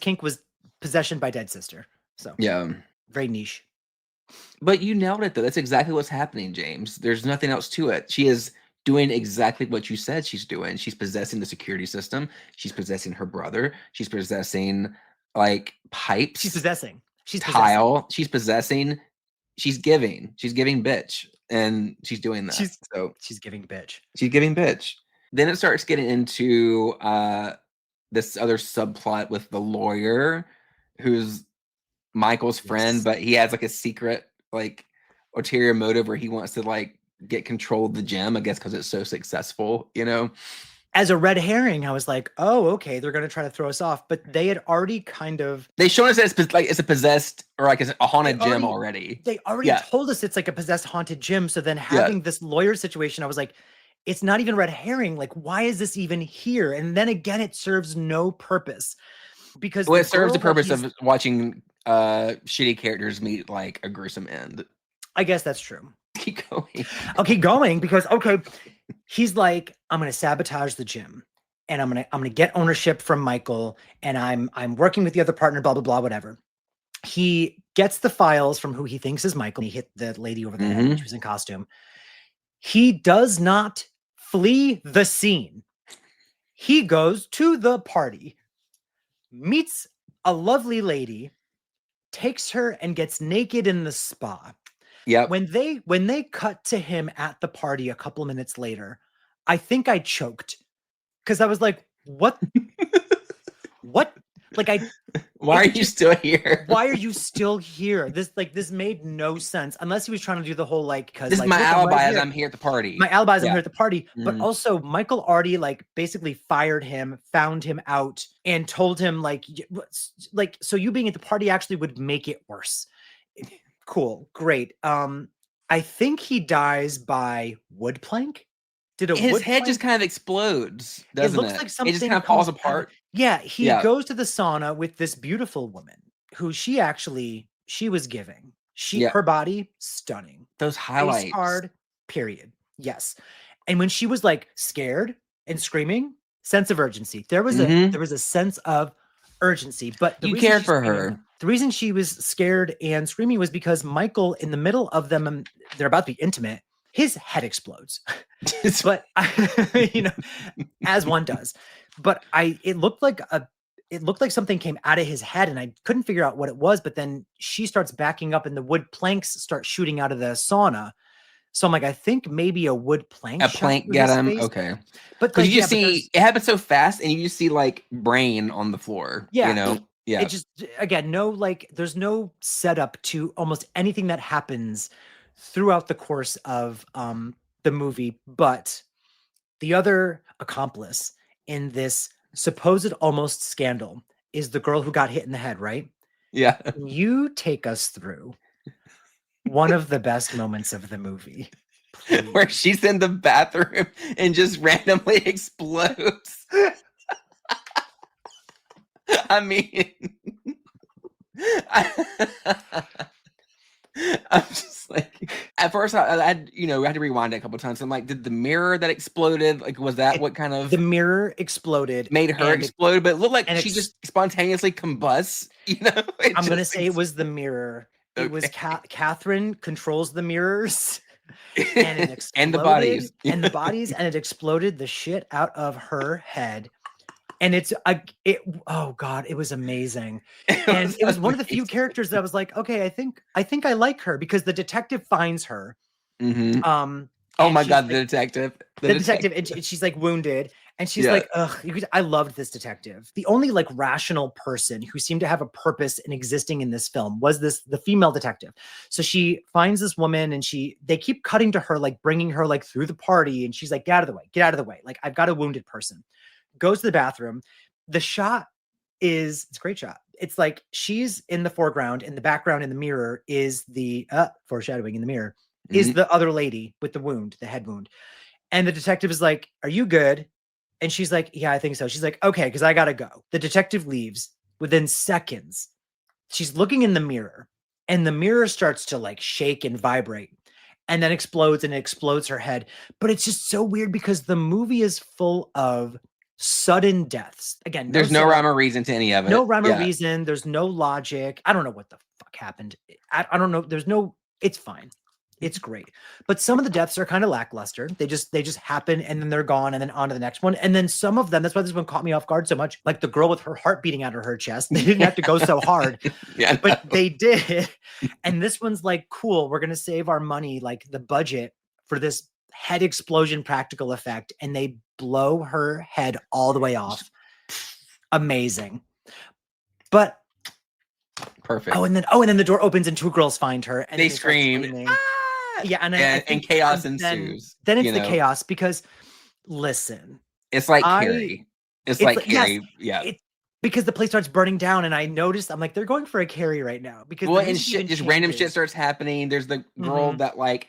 kink was possession by dead sister. So Yeah. very niche. But you nailed it though. That's exactly what's happening, James. There's nothing else to it. She is doing exactly what you said she's doing. She's possessing the security system. She's possessing her brother. She's possessing like pipes, She's possessing. tile. She's possessing. She's giving. She's giving bitch, and she's doing that. So She's giving bitch. she's giving bitch. Then it starts getting into this other subplot with the lawyer, who's Michael's friend, Yes. but he has like a secret like ulterior motive where he wants to like get control of the gym, I guess, because it's so successful. As a red herring, I was like, oh, okay, they're gonna try to throw us off. But they had already kind of They shown us that it's a possessed or like it's a haunted gym already. they already Yeah. told us it's like a possessed haunted gym. So then Yeah. having this lawyer situation, I was like, it's not even red herring. Like, why is this even here? And then again, it serves no purpose because Well, the it serves the girl that purpose he's, of watching shitty characters meet like a gruesome end. I guess that's true. Keep going. I'll keep going because, okay, he's like, I'm going to sabotage the gym and I'm going to get ownership from Michael, and I'm working with the other partner, blah, blah, blah, whatever. He gets the files from who he thinks is Michael. He hit the lady over the head when she was in costume. He does not flee the scene. He goes to the party, meets a lovely lady, takes her and gets naked in the spa. Yep. When they cut to him at the party a couple of minutes later, I think I choked because I was like, what? What? Like, why are you still here? Why are you still here? This made no sense unless he was trying to do the whole like, because This is like, my look, alibi right as I'm here at the party. My alibi is I'm here at the party. But Mhm. also Michael already like basically fired him, found him out, and told him like, so you being at the party actually would make it worse. Cool, great. I think he dies by wood plank. Did a His wood head just plank? kind of explodes, It doesn't looks it? like It just something kind of falls comes out of, apart. yeah, he Yeah. goes to the sauna with this beautiful woman who she was giving. Yeah. Her body, stunning. Those Face highlights. hard, period. Yes. And when she was like scared and screaming, sense of urgency. There was Mhm. a sense of urgency. But You cared for her. the reason she was scared and screaming was because Michael, in the middle of them, they're about to be intimate, his head explodes. But you know, as one does. But it looked like something came out of his head and I couldn't figure out what it was. But then she starts backing up and the wood planks start shooting out of the sauna. So I'm like, I think maybe a wood plank A shot plank through got his him? face. Okay. But Because like, you yeah, just but see there's, it happened so fast and you just see like brain on the floor, you yeah, know? it Yeah. just, again, no, like there's no setup to almost anything that happens throughout the course of the movie. But the other accomplice in this supposed almost scandal is the girl who got hit in the head, right? Yeah. Can you take us through one of the best moments of the movie, Where please? she's in the bathroom and just randomly explodes. I mean, I'm just like, at first I had, we had to rewind it a couple of times. I'm like, did the mirror that exploded, like, was that what kind The of mirror exploded made her and explode? But it looked like and she just spontaneously combusts, It I'm gonna just say it was the mirror. It was okay. Catherine controls the mirrors, and it And the exploded, bodies. and the bodies, and it exploded the shit out of her head. And oh god, it was amazing. It And was it was one of the few amazing. characters that I was like, okay, I think I like her because the detective finds her. Mhm. Oh And my she's god, like, the detective. The the detective, detective. and she's like wounded, and she's Yeah. like, ugh, I loved this detective. The only like rational person who seemed to have a purpose in existing in this film was the female detective. So she finds this woman, and they keep cutting to her, like bringing her like through the party, and she's like, get out of the way, get out of the way. Like, I've got a wounded person. Goes to the bathroom. The shot it's a great shot. It's like she's in the foreground, in the background, in the mirror is the foreshadowing in the mirror is Mhm. the other lady with the wound, the head wound. And the detective is like, are you good? And she's like, yeah, I think so. She's like, okay, because I gotta go. The detective leaves within seconds. She's looking in the mirror, and the mirror starts to like shake and vibrate and then explodes, and it explodes her head. But it's just so weird because the movie is full of sudden deaths. Again, no There's no setup, rhyme or reason to any of no it. rhyme or Yeah. reason. There's no logic. I don't know what the fuck happened. I don't know. It's fine. It's great. But some of the deaths are kind of lackluster. They just happen and then they're gone and then on to the next one. And then some of them, that's why this one caught me off guard so much. Like the girl with her heart beating out of her chest. They didn't have to go so hard, Yeah, but no. they did. And this one's like, cool, we're gonna save our money, like the budget for this head explosion practical effect, and they blow her head all the way off. Amazing. But Perfect. and then the door opens and two girls find her, and They then they start scream, screaming. "Ah!" Yeah, and I And think chaos then ensues, it's the chaos because listen, It's like I Carrie. It's it's like like, yes, Carrie, yeah. it because the place starts burning down, and I noticed I'm like, they're going for a Carrie right now because the Well, and music shit, even just random shit changes. starts happening. There's the girl Mhm. that, like,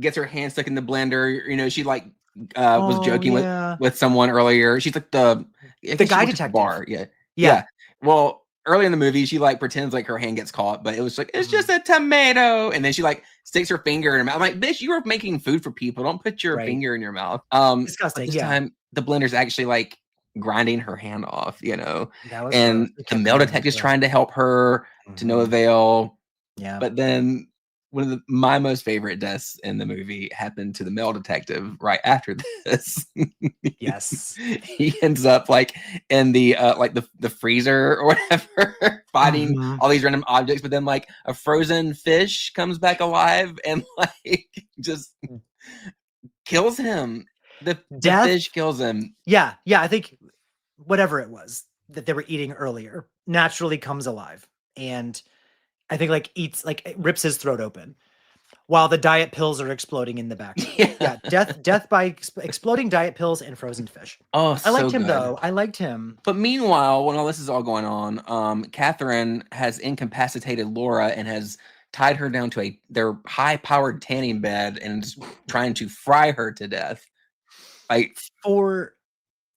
gets her hand stuck in the blender, she, like, was Oh, joking yeah. with someone earlier. She's like I The guess she guy works at the detective. bar. Yeah. Yeah. Yeah. Well, early in the movie, she like pretends like her hand gets caught, but it was like, it's Mhm. just a tomato. And then she like sticks her finger in her mouth. I'm like, bitch, you are making food for people. Don't put your Right. finger in your mouth. But Disgusting, this yeah. time the blender's actually like grinding her hand off, That was gross. and It the kept male going, it was detective's gross. trying to help her to no Mhm. avail. Yeah. But then one of my most favorite deaths in the movie happened to the male detective right after this. Yes. He ends up like in the like the freezer or whatever, fighting Mhm. all these random objects, but then like a frozen fish comes back alive and like just kills him. The Death fish kills him. yeah, yeah, I think whatever it was that they were eating earlier naturally comes alive, and I think, like, eats like, it rips his throat open while the diet pills are exploding in the background. Yeah. Yeah, death by exploding diet pills and frozen fish. Oh, I liked so him, good. though. I liked him. But meanwhile, when all this is all going on, Catherine has incapacitated Laura and has tied her down to their high-powered tanning bed and is trying to fry her to death. Like,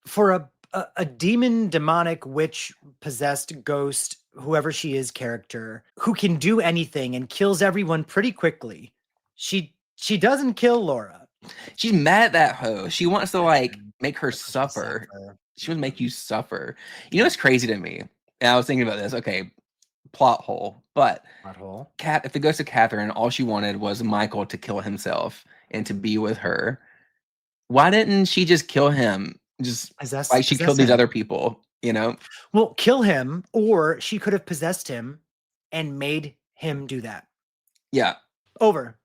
For a demon, demonic, witch, possessed ghost, whoever she is character who can do anything and kills everyone pretty quickly, she doesn't kill Laura. she's mad at that hoe. She wants to like Mhm. make her Make her suffer. suffer. She would make Mhm. you suffer. You know what's crazy to me? And I was thinking about this. Okay, plot hole. But Pothole. If it goes to Catherine, all she wanted was Michael to kill himself and to be with her. Why didn't she just kill him? Just like she Possess killed these him. other people, you know? Well, kill him, or she could have possessed him and made him do that. Yeah. Over.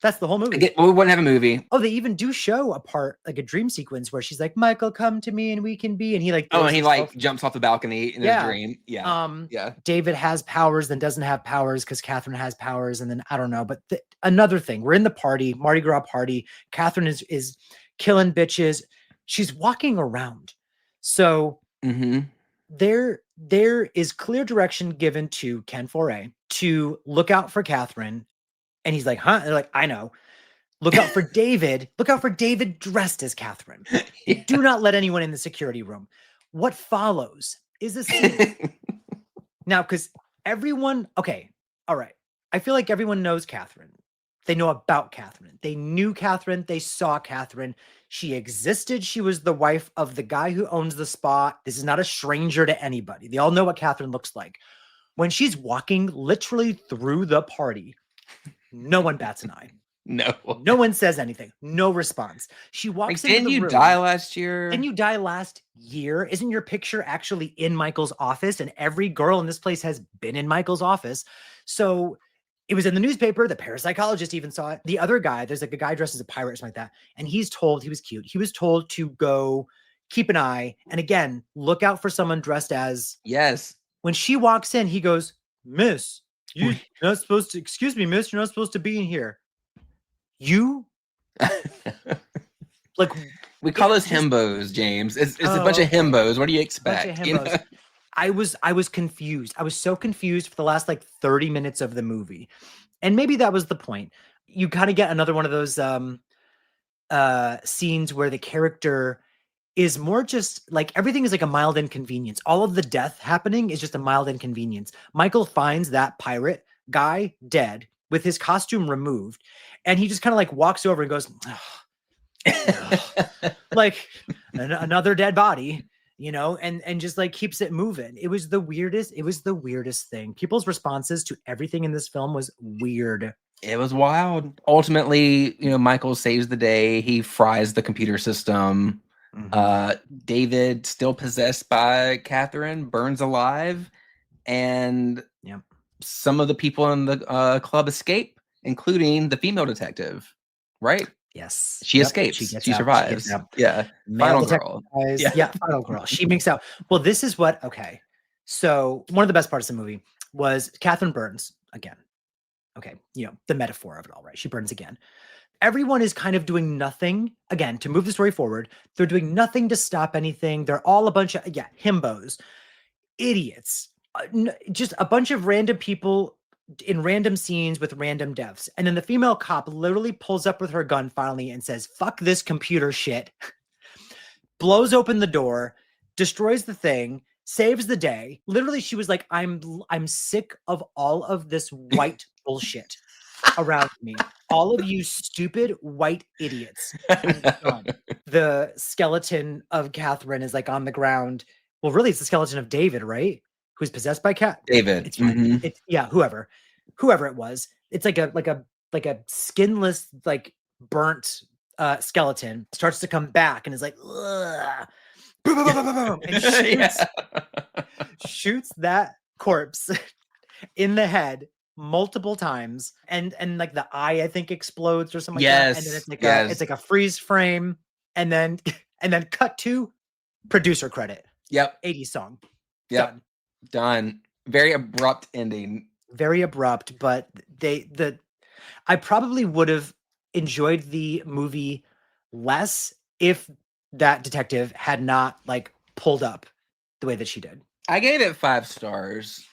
That's the whole movie. We wouldn't have a movie. Oh, they even do show a part, like a dream sequence where she's like, "Michael, come to me and we can be," and he like Oh, throws and he himself. like jumps off the balcony in his Yeah. dream. Yeah. Yeah. David has powers, then doesn't have powers because Catherine has powers, and then I don't know. But another thing, we're in the party, Mardi Gras party. Catherine is killing bitches. She's walking around. So Mm-hmm. there is clear direction given to Ken Foray to look out for Catherine. And he's like, huh? They're like, I know. Look out for David. Look out for David dressed as Catherine. Yeah. Do not let anyone in the security room. What follows is a scene. Now, because everyone, okay, all right. I feel like everyone knows Catherine. They know about Catherine. They knew Catherine. They saw Catherine. She existed. She was the wife of the guy who owns the spa. This is not a stranger to anybody. They all know what Catherine looks like. When she's walking literally through the party, no one bats an eye. No. No one says anything. No response. She Like, walks into didn't the you die room. last Didn't year? you die last year? Isn't your picture actually in Michael's office? And every girl in this place has been in Michael's office. So it was in the newspaper. The parapsychologist even saw it. The other guy, there's like a guy dressed as a pirate or something like that. And he's told, he was cute. He was told to go keep an eye. And again, look out for someone dressed as, Yes. when she walks in, he goes, "Miss, you're not supposed to, excuse me, miss, you're not supposed to be in here." You like, We call it's those just, himbos, James. It's a bunch oh, of okay. himbos. What do you Bunch of expect? You himbos. know? I was confused. I was so confused for the last like 30 minutes of the movie. And maybe that was the point. You kind of get another one of those scenes where the character is more just like everything is like a mild inconvenience. All of the death happening is just a mild inconvenience. Michael finds that pirate guy dead with his costume removed, and he just kind of like walks over and goes, "Ugh, ugh," like another dead body, and just like keeps it moving. It was the weirdest. It was the weirdest thing. People's responses to everything in this film was weird. It was wild. Ultimately, Michael saves the day. He fries the computer system. Mhm. Uh, David, still possessed by Catherine, burns alive, and Yep. some of the people in the club escape, including the female detective. Right? Yes. She Yep. She escapes. gets She out. She gets survives. out. Yeah. Male Final detective girl. guys. Yeah. Yeah, final girl. She makes out. Well, this is what, okay. So one of the best parts of the movie was Catherine burns again. Okay. The metaphor of it all, right? She burns again. Everyone is kind of doing nothing again to move the story forward. They're doing nothing to stop anything. They're all a bunch of, yeah, himbos, idiots, just a bunch of random people in random scenes with random deaths. And then the female cop literally pulls up with her gun finally and says, "Fuck this computer shit." Blows open the door, destroys the thing, saves the day. Literally, she was like, I'm sick of all of this white bullshit around me. All of you stupid white idiots. I'm done. The skeleton of Catherine is like on the ground. Well, really, it's the skeleton of David, right? Who's possessed by Cat. David. It's fine. It's whoever it was. It's like a skinless, like burnt skeleton starts to come back and is like, ugh. Boom, boom, boom, boom, boom, and shoots that corpse in the head multiple times, and like the eye I think explodes or something like that, and then it's like a freeze frame, and then cut to producer credit. 80s song. Done. Very abrupt ending. Very abrupt, but I probably would have enjoyed the movie less if that detective had not like pulled up the way that she did. I gave it 5 stars.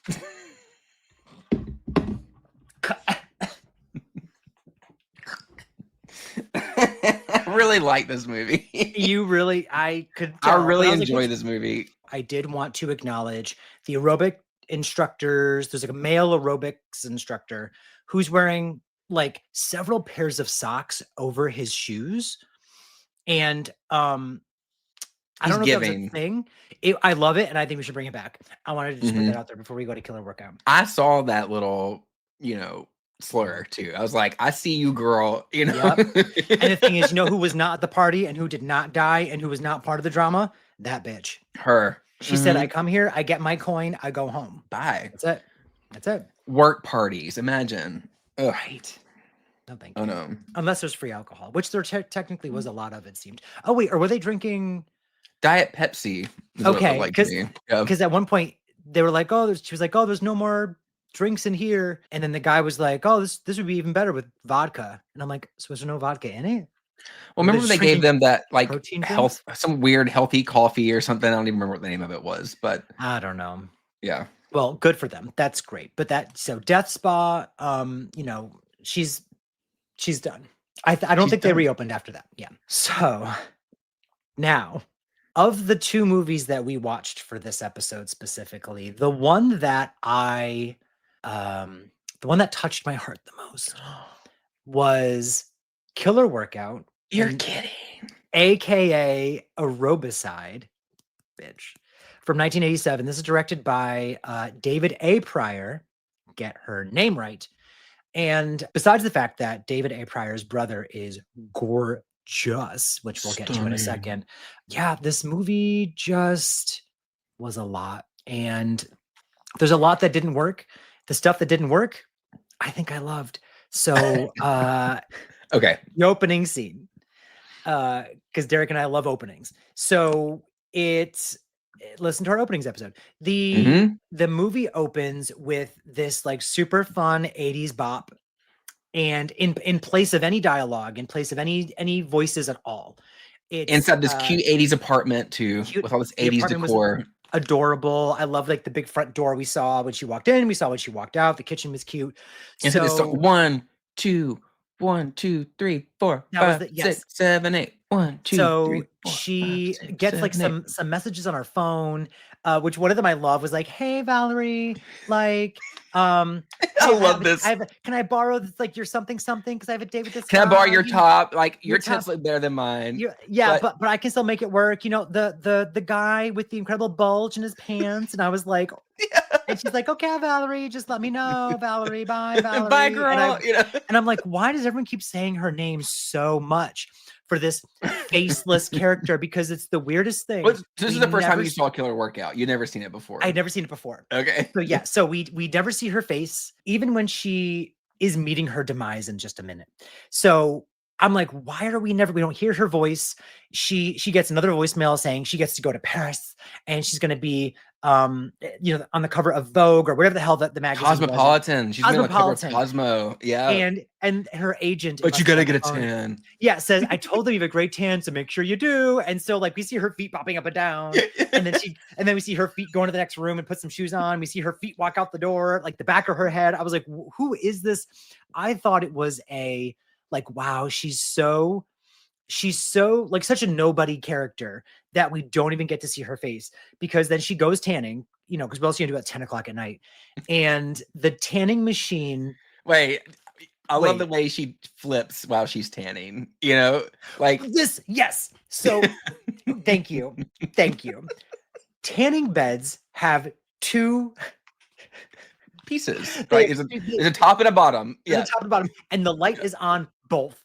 I really like this movie. You really, I really enjoy this movie. I did want to acknowledge the aerobic instructors. There's like a male aerobics instructor who's wearing like several pairs of socks over his shoes. And I don't know if that's a thing. I love it, and I think we should bring it back. I wanted to just put that out there before we go to Killer Workout. I saw that little, slur too. I was like, I see you, girl. And the thing is, who was not at the party and who did not die and who was not part of the drama? That bitch. Her. She said, "I come here, I get my coin, I go home. Bye." That's it. Work parties. Imagine. Ugh. Right. No, thank you. Oh no. Unless there's free alcohol, which there technically was a lot of, it seemed. Oh wait, or were they drinking Diet Pepsi? Okay, because at one point they were like, she was like, "Oh, there's no more drinks in here," and then the guy was like, "Oh, this would be even better with vodka," and I'm like, "So is there no vodka in it?" Well, remember they gave them that like some weird healthy coffee or something. I don't even remember what the name of it was, but I don't know. Yeah. Well, good for them. That's great. But Death Spa, she's done. I don't think they reopened after that. Yeah. So now, of the 2 movies that we watched for this episode specifically, the one that touched my heart the most was Killer Workout. You're kidding. AKA Aerobicide, bitch, from 1987. This is directed by David A. Pryor. Get her name right. And besides the fact that David A. Pryor's brother is gorgeous, which we'll get to in a second. Yeah, this movie just was a lot. And there's a lot that didn't work. The stuff that didn't work, I think I loved. So okay. The opening scene. Because Derek and I love openings. So listen to our openings episode. The movie opens with this like super fun 80s bop, and in place of any dialogue, in place of any voices at all, it's inside this cute 80s apartment too, with all this 80s decor. Adorable. I love like the big front door we saw when she walked in, we saw when she walked out. The kitchen was cute. And so this 1, 2, 1, 2, 3, 4, 5, 6, 7, 8. 1, 2, so 3, 4, she 5, 6, gets 7, like 8. some messages on her phone, which one of them I love was like, "Hey Valerie, like I love this. Can I borrow this, like your something because I have a date with this Can guy? I borrow your top? Like your top tips look better than mine." But I can still make it work. The guy with the incredible bulge in his pants, and I was like, and she's like, "Okay, Valerie, just let me know, Valerie. Bye, Valerie. Bye, girl." And I'm like, why does everyone keep saying her name so much for this faceless character? Because it's the weirdest thing. This is the first time you saw Killer Workout. You'd never seen it before. I'd never seen it before. Okay. So yeah, so we never see her face, even when she is meeting her demise in just a minute. So I'm like, why are we don't hear her voice? She gets another voicemail saying she gets to go to Paris and she's going to be on the cover of Vogue or whatever the hell that the magazine was. Cosmopolitan. She's been on the cover of Cosmopolitan. Cosmo. Yeah. And her agent But you must be gotta on the get a phone. tan. Yeah, says, I told them you have a great tan, so make sure you do. And so like we see her feet bopping up and down, and then we see her feet go into the next room and put some shoes on. We see her feet walk out the door, like the back of her head. I was like, who is this? I thought it was wow, she's so like such a nobody character that we don't even get to see her face, because then she goes tanning, because what else are you gonna do at 10 o'clock at night? And the tanning machine. Wait, I love the way she flips while she's tanning, like this. Yes. So thank you. Tanning beds have two pieces, right? There's a top and a bottom. Yeah. There's a top and bottom, and the light is on both.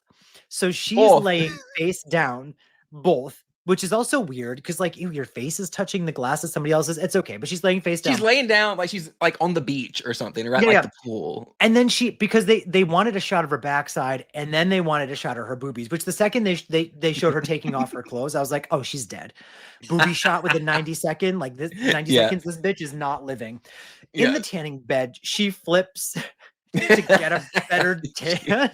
So she's laying face down, both, which is also weird because like your face is touching the glass of somebody else's. It's okay, but she's laying face down. She's laying down like she's like on the beach or something, or at the pool. And then because they wanted a shot of her backside, and then they wanted a shot of her boobies, which the second they showed her taking off her clothes, I was like, oh, she's dead. Booby shot within 90 seconds. Like this 90 seconds, this bitch is not living. In the tanning bed, she flips to get a better tan.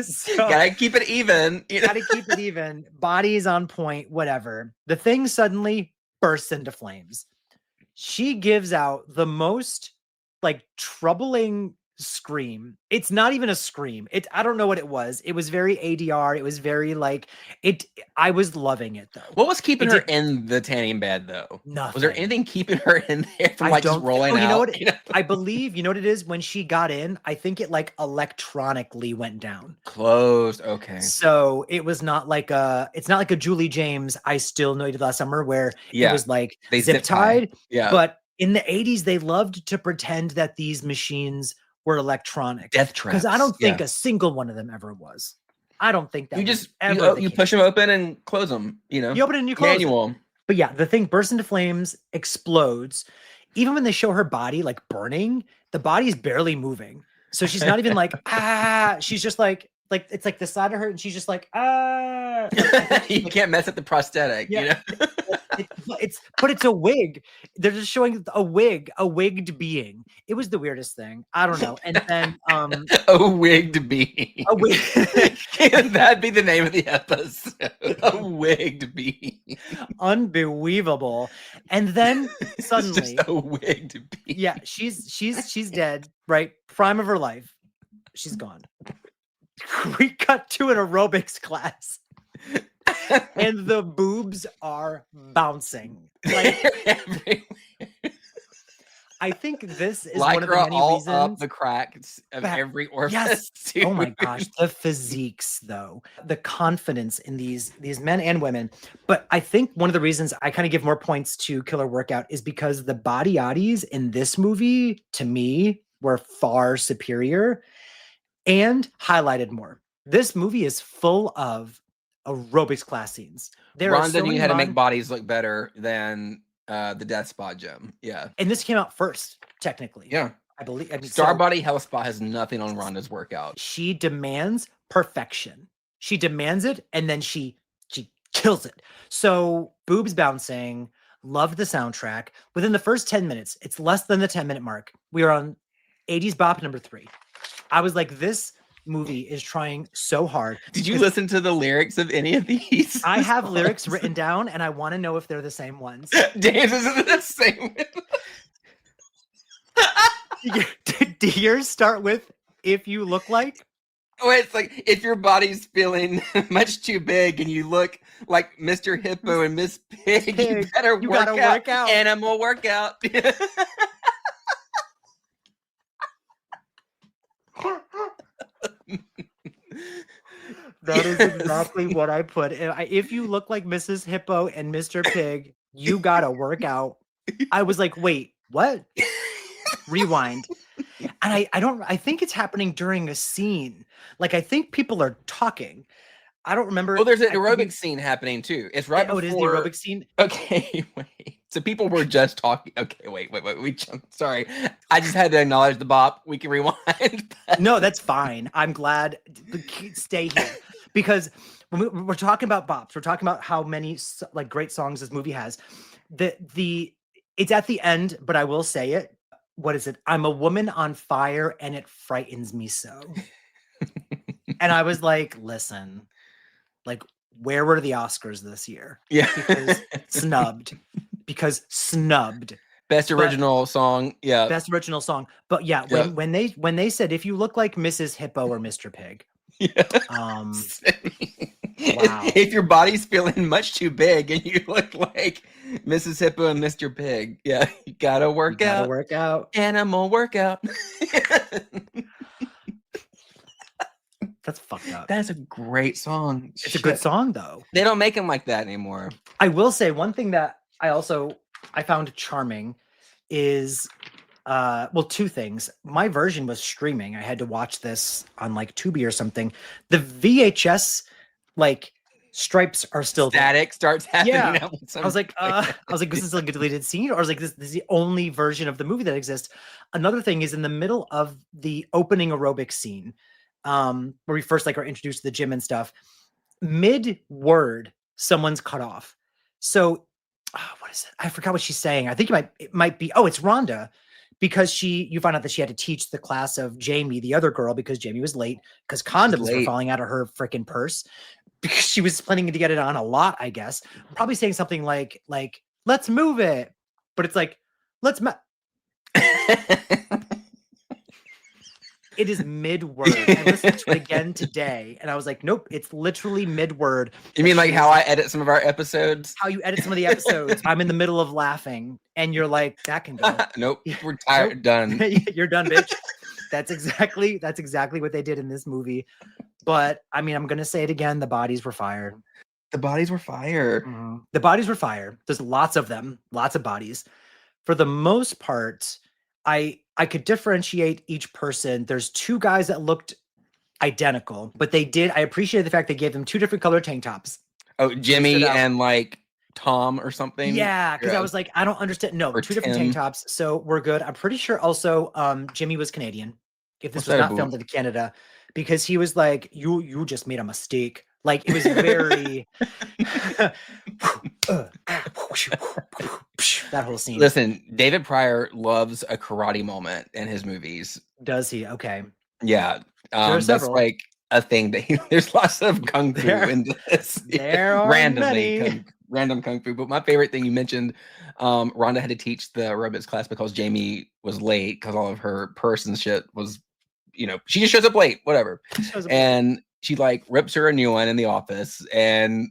So, gotta keep it even. Gotta keep it even. Body's on point, whatever. The thing suddenly bursts into flames. She gives out the most like troubling scream. It's not even a scream. I don't know what it was. It was very ADR. It was very like it. I was loving it though. What was keeping her in the tanning bed though? Nothing. Was there anything keeping her in there from just rolling out? You know what? I believe, you know what it is? When she got in, I think it like electronically went down. Closed. Okay. So it was not like it's not like a Julie James, I Still Know You Did Last Summer, where it was like they zip tied. Yeah. But in the 80s, they loved to pretend that these machines were electronic. Death traps. Because I don't think a single one of them ever was. I don't think that you push them open and close them, You open it and you close manual. It. But yeah, the thing bursts into flames, explodes. Even when they show her body like burning, the body's barely moving. So she's not even like, she's just like it's like the side of her, and she's just like, You can't mess up the prosthetic, But it's a wig. They're just showing a wigged being. It was the weirdest thing. I don't know. And then a wigged being. A wig. That'd be the name of the episode. A wigged being. Unbelievable. And then suddenly it's just a wigged being. Yeah, she's dead, right? Prime of her life. She's gone. We cut to an aerobics class. And the boobs are bouncing. Like I think this is one of the many reasons. Up the cracks of every orifice. Yes. Oh my gosh, the physiques though, the confidence in these men and women. But I think one of the reasons I kind of give more points to Killer Workout is because the body oddies in this movie, to me, were far superior and highlighted more. This movie is full of aerobics class scenes. Rhonda knew how to make bodies look better than the Death Spa gym. Yeah. And this came out first, technically. Yeah. I believe. Star Body Health Spa has nothing on Rhonda's workout. She demands perfection. She demands it, and then she kills it. So boobs bouncing, loved the soundtrack. Within the first 10 minutes, it's less than the 10-minute mark. We are on 80s Bop number 3. I was like, this movie is trying so hard. Did you listen to the lyrics of any of these? I have lyrics written down, and I want to know if they're the same ones. James, is it the same? Do yours start with "If you look like"? Oh, it's like if your body's feeling much too big and you look like Mr. Hippo and Miss Pig, you better work out. Animal workout. That is exactly what I put. If you look like Mrs. Hippo and Mr. Pig, you gotta work out. I was like, wait, what? Rewind. And I think it's happening during a scene. Like, I think people are talking. I don't remember. Well, there's an aerobic scene happening too. It's right before. Oh, it is the aerobic scene? Okay, wait. So people were just talking. Okay, wait. We jumped. Sorry. I just had to acknowledge the bop. We can rewind. No, that's fine. I'm glad. Stay here. Because we're talking about bops. We're talking about how many like great songs this movie has. It's at the end, but I will say it. What is it? I'm a woman on fire, and it frightens me so. And I was like, listen, like, where were the Oscars this year? Yeah. Because snubbed. Because snubbed. Best But original song. Yeah. best original song. But yeah, Yeah. when they said if you look like Mrs. Hippo or Mr. Pig, Yeah. Wow. If your body's feeling much too big and you look like Mrs. Hippo and Mr. Pig, yeah, you gotta work out. Work out. Animal workout. That's fucked up. That's a great song. It's a good song though. They don't make them like that anymore. I will say one thing that I found charming is well, two things. My version was streaming. I had to watch this on like Tubi or something. The VHS like stripes are still static there. starts happening. Yeah. I was like, this is like a deleted scene, or I was like, this is the only version of the movie that exists. Another thing is in the middle of the opening aerobic scene, where we first like are introduced to the gym and stuff. Mid word, someone's cut off. So, what is it? I forgot what she's saying. I think it might be. Oh, it's Rhonda. Because you find out that she had to teach the class of Jamie, the other girl, because Jamie was late because condoms were falling out of her freaking purse because she was planning to get it on a lot, I guess. Probably saying something like let's move it, but it's like it is mid-word. I listened to it again today, and I was like, nope, it's literally mid-word. You mean like how I edit some of our episodes? How you edit some of the episodes. I'm in the middle of laughing, and you're like, that can go. Nope, we're tired. Done. You're done, bitch. That's exactly what they did in this movie. But I mean, I'm gonna say it again. The bodies were fired. The bodies were fired. Mm-hmm. The bodies were fired. There's lots of them, lots of bodies. For the most part, I could differentiate each person. There's two guys that looked identical, but I appreciated the fact they gave them two different colored tank tops. Oh, Jimmy and like Tom or something. Yeah, because I was like, I don't understand. No, two different tank tops, so we're good. I'm pretty sure also Jimmy was Canadian. If this was not filmed in Canada, because he was like, you just made a mistake. Like it was very that whole scene. Listen, David Pryor loves a karate moment in his movies. Does he? Okay. Yeah. That's like a thing that there's lots of kung fu in this. There are randomly random kung fu. But my favorite thing you mentioned, Rhonda had to teach the aerobics class because Jamie was late because all of her purse and shit was, she just shows up late, whatever. And she like rips her a new one in the office. And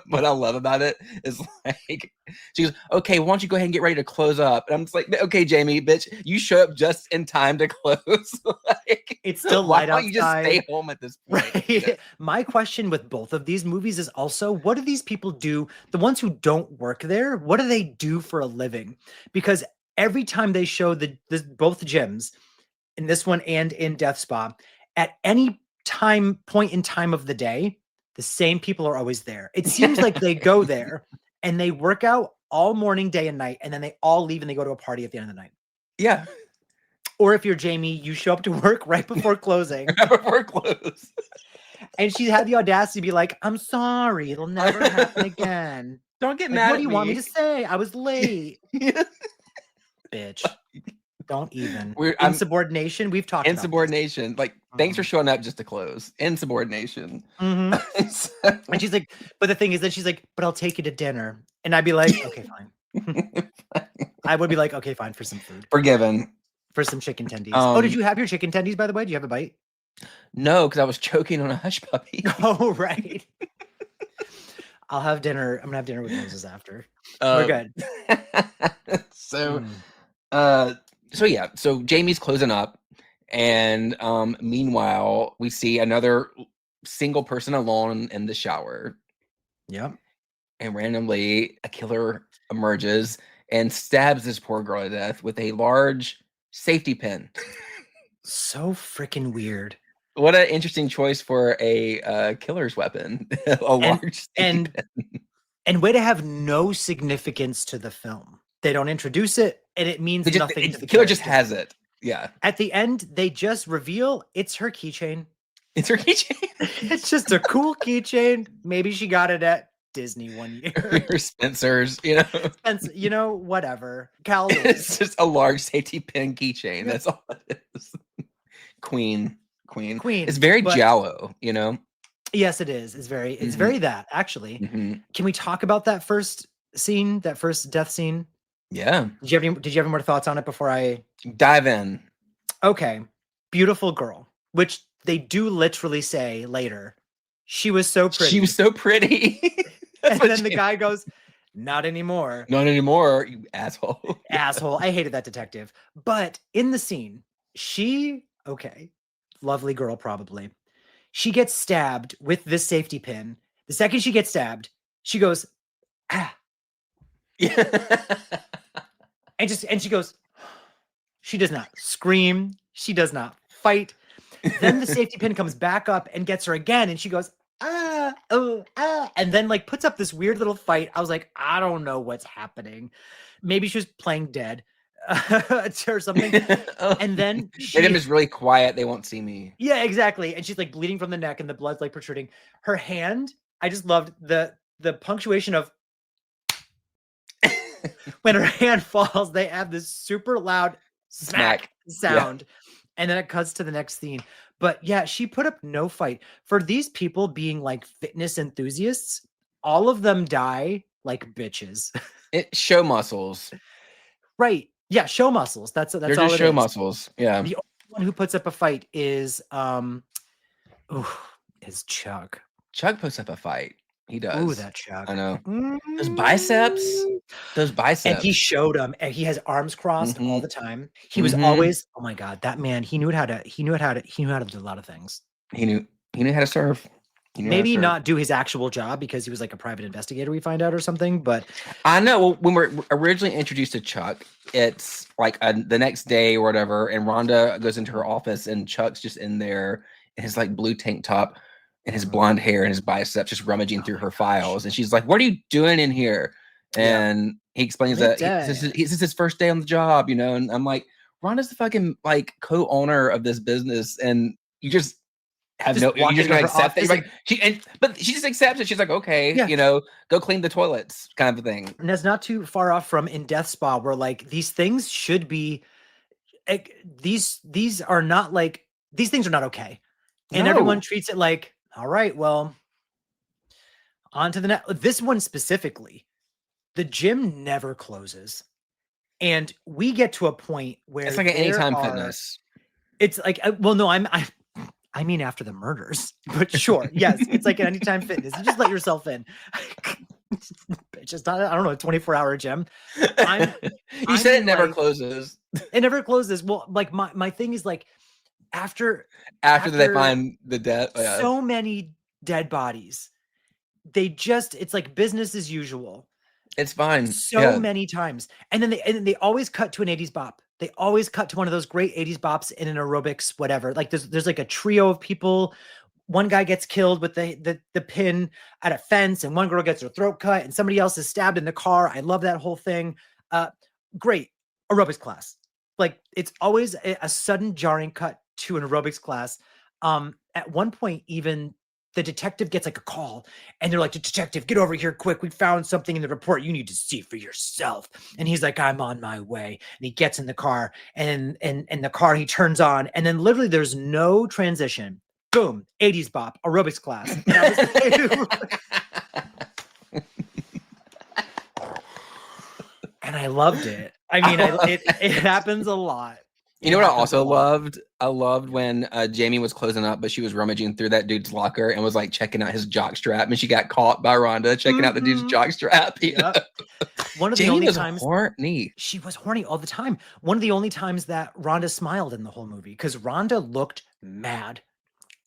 what I love about it is like, she goes, okay, why don't you go ahead and get ready to close up? And I'm just like, okay, Jamie, bitch, you show up just in time to close. Like, it's still light outside. Why don't you just stay home at this point? Right. My question with both of these movies is also, what do these people do? The ones who don't work there, what do they do for a living? Because every time they show both gyms, in this one and in Death Spa, at any point in time of the day, the same people are always there. It seems like they go there and they work out all morning, day and night, and then they all leave and they go to a party at the end of the night. Yeah. Or if you're Jamie, you show up to work right before closing. Right before close. And she had the audacity to be like, I'm sorry, it'll never happen again. Don't get mad at me. What do you want me to say? I was late. Bitch. Don't even. Insubordination. We've talked about insubordination. Like, thanks for showing up just to close. Insubordination. Mm-hmm. And she's like, but the thing is that she's like, but I'll take you to dinner. And I'd be like, okay, fine. I would be like, okay, fine, for some food. Forgiven. For some chicken tendies. Did you have your chicken tendies, by the way? Do you have a bite? No, because I was choking on a hush puppy. Oh, right. I'll have dinner. I'm gonna have dinner with Moses after. We're good. So Jamie's closing up, and meanwhile, we see another single person alone in the shower. Yep. And randomly, a killer emerges and stabs this poor girl to death with a large safety pin. So freaking weird. What an interesting choice for a killer's weapon. Large safety pin. And way to have no significance to the film. They don't introduce it, and it means nothing to the killer. Just has it. Yeah. At the end, they just reveal it's her keychain. It's her keychain. It's just a cool keychain. Maybe she got it at Disney one year. Or Spencer's, you know. And, you know, whatever. Callaway's. It's just a large safety pin keychain. Yeah. That's all it is. Queen. It's Queen. very But Giallo, you know. yes, it is. It's very that, actually. Can we talk about that first scene, that first death scene? Yeah. Did you have any more thoughts on it before I Dive in? Okay. Beautiful girl, which they do literally say later. She was so pretty. She was so pretty. And then the guy goes, not anymore. Not anymore, you asshole. Asshole. I hated that detective. But in the scene, lovely girl, probably. She gets stabbed with this safety pin. The second she gets stabbed, she goes, ah. And she goes, she does not scream. She does not fight. Then the safety pin comes back up and gets her again. And she goes, and then like puts up this weird little fight. I was like, I don't know what's happening. Maybe she was playing dead or something. And then I'm just really quiet. They won't see me. Yeah, exactly. And she's like bleeding from the neck and the blood's like protruding. Her hand, I just loved the punctuation of when her hand falls, they have this super loud smack sound. Yeah. And then it cuts to the next scene. But yeah, she put up no fight. For these people being like fitness enthusiasts, all of them die like bitches. Show muscles. Right. Yeah, show muscles. That's They're all just it show is. muscles. Yeah. The only one who puts up a fight is Chuck. Chuck puts up a fight. He does. Ooh, that Chuck. I know. Those biceps. And he showed them, and he has arms crossed all the time. He was always, oh my God, that man, he knew how to do a lot of things. He knew how to serve. Maybe not do his actual job because he was like a private investigator, we find out, or something. But I know. Well, when we're originally introduced to Chuck, it's like the next day or whatever, and Rhonda goes into her office, and Chuck's just in there in his like blue tank top and his blonde hair and his biceps, just rummaging through her files. And she's like, "What are you doing in here?" And he explains that this is his first day on the job, you know. And I'm like, Rhonda's the fucking like co-owner of this business, and you just have you're just gonna accept it. Like, but she just accepts it. She's like, okay, you know, go clean the toilets, kind of a thing. And that's not too far off from in Death Spa, where like these things should be, like, these are not like, these things are not okay, and everyone treats it like, all right, well, on to the next. This one specifically, the gym never closes, and we get to a point where it's like an Anytime Fitness. It's like, well, no, I mean, after the murders, but sure. Yes. It's like an Anytime Fitness. You just let yourself in. It's just not, I don't know, a 24-hour gym. You said it never closes. It never closes. Well, like my thing is like, after they find the dead, so many dead bodies, it's like business as usual. It's fine. So many times. And then they always cut to an 80s bop. They always cut to one of those great 80s bops in an aerobics, whatever. Like there's like a trio of people. One guy gets killed with the pin at a fence, and one girl gets her throat cut, and somebody else is stabbed in the car. I love that whole thing. Great aerobics class. Like it's always a sudden jarring cut to an aerobics class. At one point, even the detective gets like a call, and they're like, "Detective, get over here quick. We found something in the report. You need to see for yourself." And he's like, "I'm on my way." And he gets in the car, and the car he turns on, and then literally there's no transition. Boom, 80s bop, aerobics class. And I was like, and I loved it. I mean, it happens a lot. You know what I also loved? I loved when Jamie was closing up, but she was rummaging through that dude's locker and was like checking out his jock strap, and she got caught by Rhonda checking out the dude's jock strap. Yep. One of the Jamie only was times horny. She was horny all the time. One of the only times that Rhonda smiled in the whole movie, because Rhonda looked mad.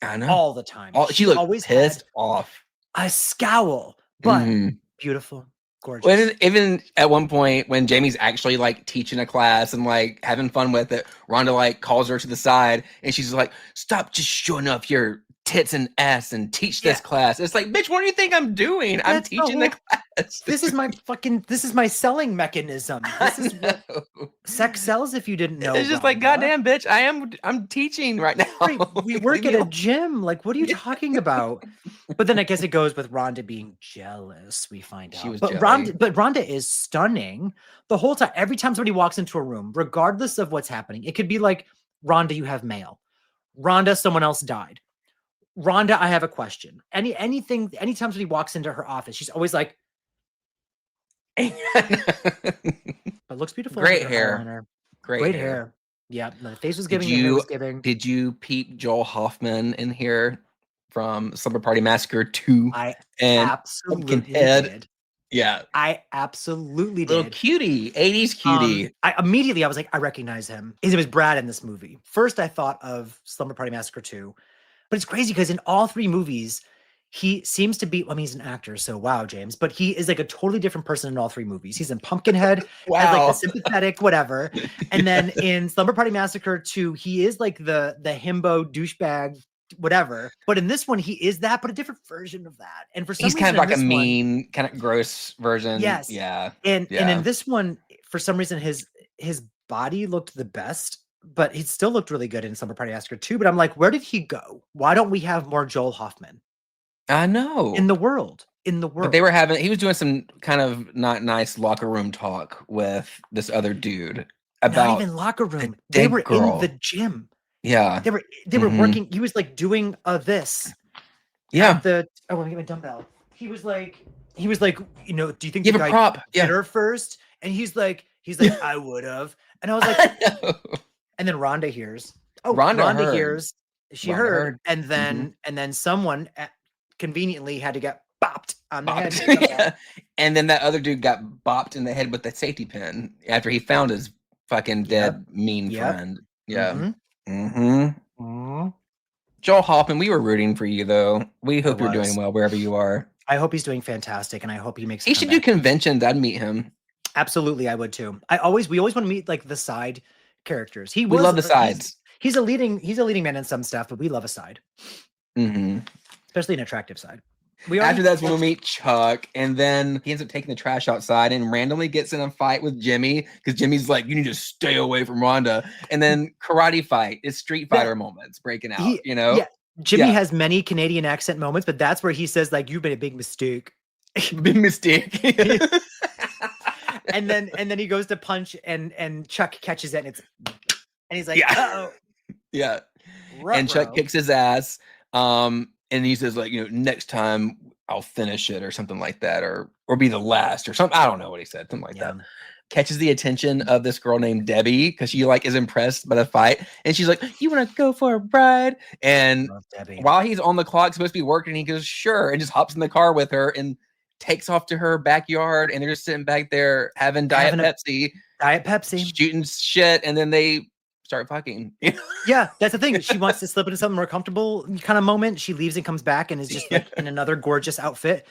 I know. All the time. She looked always pissed off. A scowl, but beautiful. Gorgeous. Well, even at one point when Jamie's actually like teaching a class and like having fun with it, Rhonda like calls her to the side and she's like, "Stop just showing off your tits and ass and teach this Yeah, class. It's like, bitch, what do you think I'm doing? I'm that's the teaching the whole. class. This is my selling mechanism. This I is what know. sex sells. If you didn't know, It's just like, Rhonda. goddamn, bitch, I'm teaching right now. Right, we Like, leave work me at a alone. gym. Like, what are you Yeah. talking about? But then I guess it goes with Rhonda being jealous. We find She out, was jelly. But Rhonda is stunning the whole time. Every time somebody walks into a room, regardless of what's happening, it could be like, Rhonda, you have mail. Rhonda, someone else died. Rhonda, I have a question. Anytime somebody walks into her office, she's always like, but looks beautiful with Great her hair. eyeliner. Great Great hair. hair. Yeah, no, the face was Did giving, the hair you was giving. did you peep Joel Hoffman in here from Slumber Party Massacre 2 I and absolutely Pumpkinhead? did. Yeah. I absolutely Little did. cutie, 80s cutie. I was like, I recognize him. His name is Brad in this movie. First, I thought of Slumber Party Massacre 2, but it's crazy because in all three movies, he seems to be, I mean, he's an actor, so wow, James, but he is like a totally different person in all three movies. He's in Pumpkinhead as like the Wow. sympathetic, whatever. And then in Slumber Party Massacre 2, he is like the himbo douchebag, whatever. But in this one, he is that, but a different version of that. And for some He's kind of reason in like a this one, mean, kind of gross version. yes. Yeah. And in Yeah. this one, for some reason, his body looked the best, but he still looked really good in Summer Party Massacre too. But I'm like, where did he go? Why don't we have more Joel Hoffman I know. in the world? In the But they world. were he was doing some kind of not nice locker room talk with this other dude Not about even locker the room. They were dead in the girl. gym. Yeah. They were Hmm. working. He was like doing this at Yeah. the oh, let me get my dumbbell. He was like, do you think the Give a guy prop. hit Yeah. her first? And he's like, I would have. And I was like, I know. and then Rhonda hears. Oh, Rhonda Rhonda heard. hears. She Rhonda heard, heard. and Hmm. then someone conveniently had to get bopped on the head Bopped. with a dumbbell. Yeah. And then that other dude got bopped in the head with the safety pin after he found his fucking Yep. dead mean Yep. friend. Yeah. Mm-hmm. Hmm. Mm-hmm. Joel Hoffman, we were rooting for you though. We I hope you're doing was. well wherever you are. I hope he's doing fantastic, and I hope he makes a He should do comeback. conventions. I'd meet him. Absolutely, I would too. We always want to meet like the side characters. We love the sides. He's a leading man in some stuff, but we love a side, Hmm. especially an attractive side. We After already that's when we meet Chuck, and then he ends up taking the trash outside and randomly gets in a fight with Jimmy because Jimmy's like, "You need to stay away from Rhonda." And then karate fight. It's Street that Fighter moments breaking out. he yeah. Jimmy Yeah, has many Canadian accent moments, but that's where he says like, "You've made a big mistake." big mistake. And then he goes to punch, and Chuck catches it, and he's like, Yeah. "Uh-oh." Yeah. And Chuck kicks his ass. And he says, like, next time I'll finish it or something like that, or be the last or something. I don't know what he said, something like that. Catches the attention of this girl named Debbie because she like is impressed by the fight, and she's like, "You want to go for a ride?" And Love Debbie. while he's on the clock, supposed to be working, he goes, "Sure," and just hops in the car with her and takes off to her backyard, and they're just sitting back there having Having a Pepsi, Diet Pepsi. shooting shit, and then they start fucking. Yeah, that's the thing. She wants to slip into something more comfortable kind of moment. She leaves and comes back and is just like in another gorgeous outfit.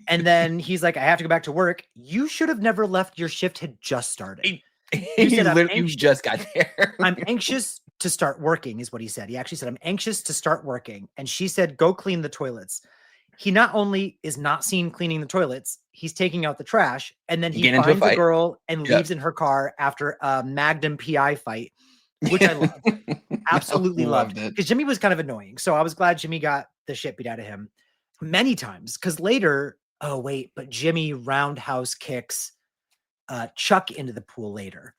And then he's like, I have to go back to work. You should have never left. Your shift had just started. You said, You just got there. I'm anxious to start working, is what he said. He actually said, I'm anxious to start working. And she said, go clean the toilets. He not only is not seen cleaning the toilets, he's taking out the trash. And then he finds a girl and leaves in her car after a Magnum PI fight, which I love. Absolutely loved it. Because Jimmy was kind of annoying. So I was glad Jimmy got the shit beat out of him many times. Because later, but Jimmy roundhouse kicks Chuck into the pool later.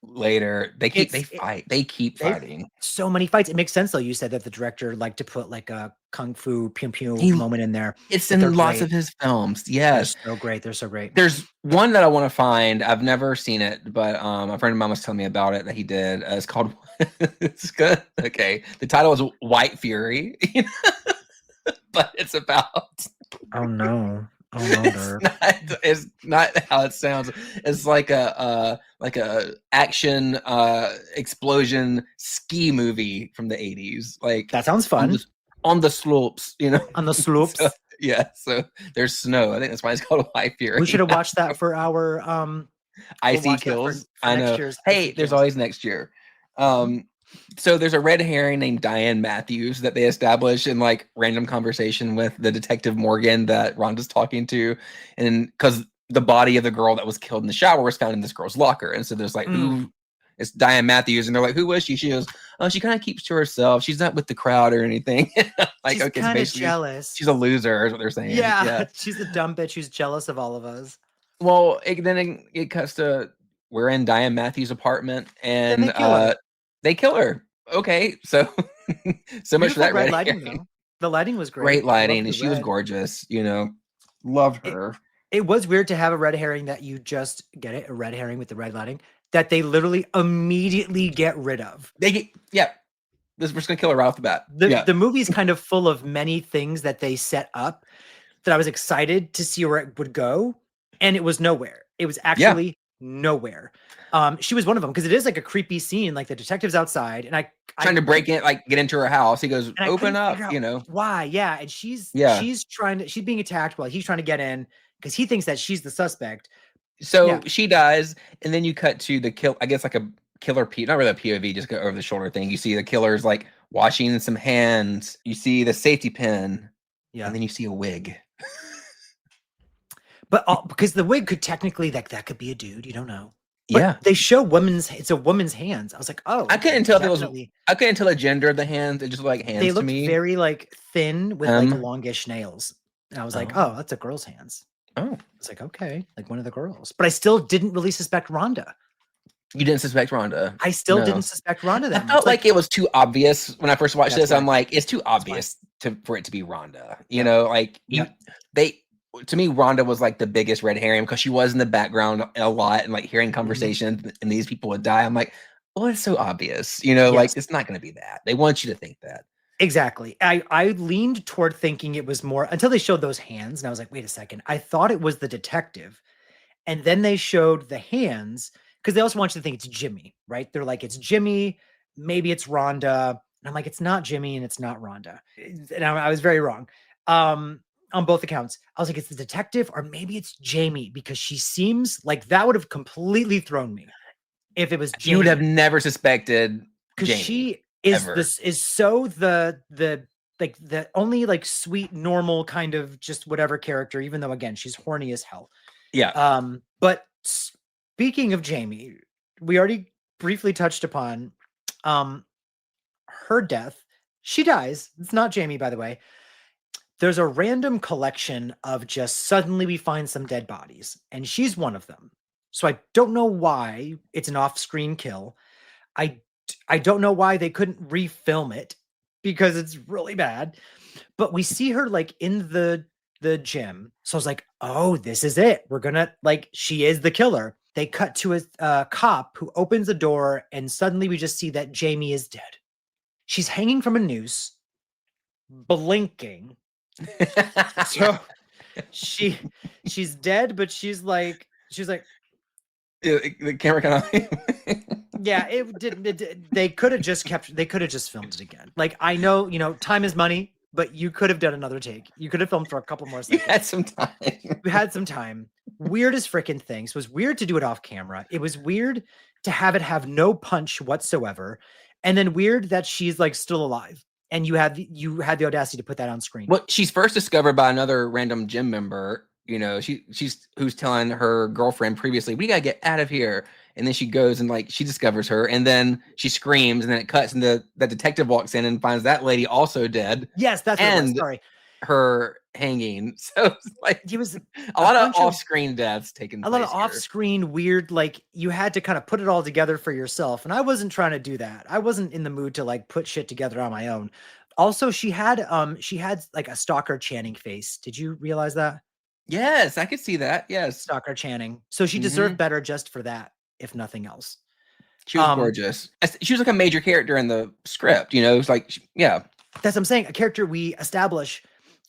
They keep fighting. So many fights. It makes sense though. You said that the director liked to put like a kung fu pew pew moment in there. It's in lots of his films. Yes. They're so great. They're so great. There's one that I want to find. I've never seen it, but a friend of mine was telling me about it that he did. It's called it's good. Okay. The title is White Fury. But it's about oh no. Oh no, it's not how it sounds. It's like a action explosion ski movie from the 80s. Like that sounds fun. On the slopes, On the slopes. So there's snow. I think that's why it's called White Fury. We should have watched that for our IC kills. I know. Hey, there's always next year. So there's a red herring named Diane Matthews that they establish in like random conversation with the detective Morgan that Rhonda's talking to, and because the body of the girl that was killed in the shower was found in this girl's locker, and so there's like who. It's Diane Matthews, and they're like, "Who was she?" She goes, "Oh, she kind of keeps to herself. She's not with the crowd or anything." Like, She's okay, so kind of basically, jealous. she's a loser, is what they're saying. Yeah, Yeah. she's a dumb bitch who's jealous of all of us. Well, it cuts to we're in Diane Matthews' apartment, Then and they kill her. they kill her. Okay, so so much for Beautiful that red red lighting herring. though. The lighting was Great great. I lighting, loved and the she was red. gorgeous. You know, loved It her. it was weird to have a red herring that you just get it, a red herring with the red lighting that they literally immediately get rid of. They get yeah. This we're just gonna kill her right off the bat. The Yeah, the movie's kind of full of many things that they set up that I was excited to see where it would go, and it was nowhere. It was yeah. actually nowhere. She was one of them because it is like a creepy scene. Like the detective's outside, and I Trying to break couldn't in, like get into her house. He goes, and I "Open couldn't up," figure out you know. why. Yeah, and she's Yeah. she's trying to she's being attacked while he's trying to get in because he thinks that she's the suspect. So Yeah, she dies, and then you cut to the kill. I guess like a killer P, not really a POV, just go over the shoulder thing. You see the killer's like washing some hands. You see the safety pin, yeah. and then you see a wig. But because the wig could technically that could be a dude, you don't know. But Yeah, they show women's it's a woman's hands. I was like, oh, I okay, couldn't tell if it was. definitely. I couldn't tell the gender of the hands. It just looked like They hands to looked me. very like thin with like longish nails. And I was like, Oh, oh, that's a girl's hands. oh, It's like, okay, like one of the girls. But I still didn't really suspect Rhonda. you didn't suspect Rhonda. I still didn't No, suspect Rhonda I that much. felt Like like it was too obvious when I first watched that's this. I'm why. like, it's too That's why. obvious for it to be Rhonda. You Yep. know, like you Yep. they to me, Rhonda was like the biggest red herring because she was in the background a lot and like hearing Mhm. conversations and these people would die. I'm like, well, it's so obvious, you know, like Yes. it's not going to be that. They want you to think that. Exactly. I leaned toward thinking it was more until they showed those hands, and I was like, wait a second. I thought it was the detective. And then they showed the hands because they also want you to think it's Jimmy, right? They're like, it's Jimmy, maybe it's Rhonda. And I'm like, it's not Jimmy and it's not Rhonda. And I was very wrong on both accounts. I was like, it's the detective or maybe it's Jamie because she seems like that would have completely thrown me if it was You would have Jamie never suspected because Jamie she is ever. this is so the like the only like sweet normal kind of just whatever character, even though again she's horny as hell. Yeah. But speaking of Jamie, we already briefly touched upon um her death. She dies. It's not Jamie, by the way. There's a random collection of just suddenly we find some dead bodies, and she's one of them. So I don't know why it's an off-screen kill. I I don't know why they couldn't refilm it because it's really bad. But we see her like in the gym. So I was like, "Oh, this is it. We're gonna like she is the killer." They cut to a cop who opens the door, and suddenly we just see that Jamie is dead. She's hanging from a noose, blinking. So she she's dead, but she's like The camera kind of. yeah, they could have just they could have just filmed it again. Like I know, time is money, but you could have done another take. You could have filmed for a couple more You seconds. had some time. You had some time. Weird as freaking things. It was weird to do it off camera. It was weird to have it have no punch whatsoever. And then weird that she's like still alive. And you had the audacity to put that on screen. Well, she's first discovered by another random gym member. You know, she's who's telling her girlfriend previously, "We gotta get out of here." And then she goes and like she discovers her, and then she screams, and then it cuts, and the detective walks in and finds that lady also dead, Yes, that's what it was. and Sorry. her hanging. So it's like It was a a lot of bunch of off-screen deaths taking a lot of place here. off-screen weird, like you had to kind of put it all together for yourself. And I wasn't trying to do that. I wasn't in the mood to like put shit together on my own. Also, she had like a Stalker Channing face. Did you realize that? Yes, I could see that. Yes. Stalker Channing. So she Hmm. deserved better just for that, if nothing else. She was Um, gorgeous. She was like a major character in the script. You know, it's like yeah, that's what I'm saying. A character we establish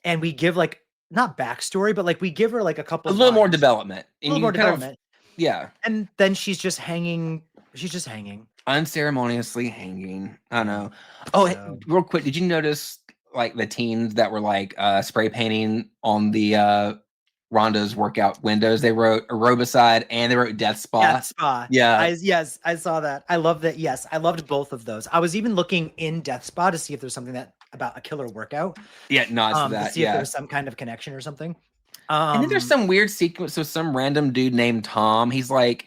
and we give like not backstory, but like we give her like a a couple little more lines, development, a and little you more kind of development. yeah. And then she's just hanging. She's just hanging. Unceremoniously hanging. I Yeah. know. Oh, So real quick, did you notice like the teens that were like spray painting on Rhonda's workout windows. They wrote Aerobicide and they wrote Death Death Spa. Spa. Yeah. Yes, I saw that. I love that. Yes, I loved both of those. I was even looking in Death Spa to see if there's something that about a killer workout. Yeah, nods to To that. see if there Yeah. was some kind of connection or something. And then there's some weird sequence with some random dude named Tom. He's like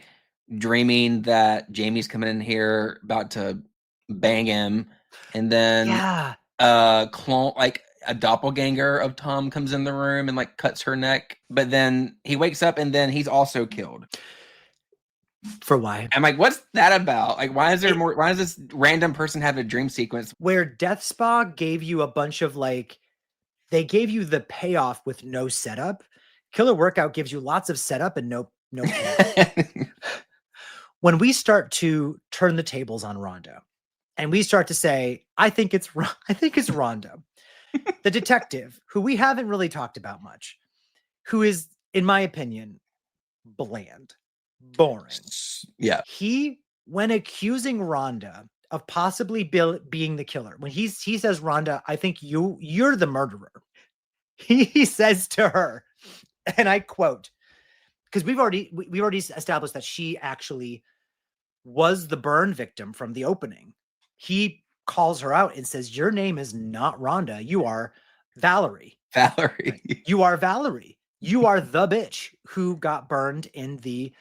dreaming that Jamie's coming in here about to bang him. And then Yeah. clone, like a doppelganger of Tom, comes in the room and like cuts her neck. But then he wakes up and then he's also killed. For why? I'm like, what's that about? Like, why is there more? Why does this random person have a dream sequence? Where Death Spa gave you a bunch of like, they gave you the payoff with no setup. Killer Workout gives you lots of setup and no payoff. When we start to turn the tables on Rondo, and we start to say, I think it's Rondo, the detective, who we haven't really talked about much, who is, in my opinion, bland, boring. Yeah. He, when accusing Rhonda of possibly being the killer, when he says, Rhonda, I think you're the murderer. He says to her, and I quote, because we've already established that she actually was the burn victim from the opening. He calls her out and says, your name is not Rhonda. You are Valerie. Valerie. You are Valerie. You are the bitch who got burned in the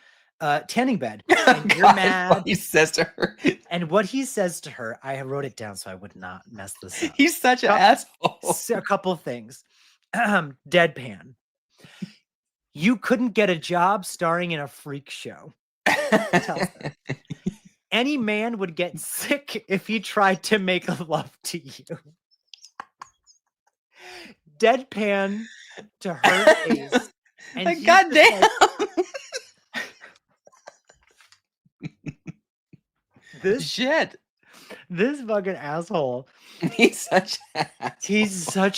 tanning bed. And you're mad. He says to her. And what he says to her, I wrote it down so I would not mess this up. He's such an asshole. A couple things. Deadpan. You couldn't get a job starring in a freak show. Any man would get sick if he tried to make love to you. Deadpan to her face. And like, goddamn. This shit. This fucking asshole. He's such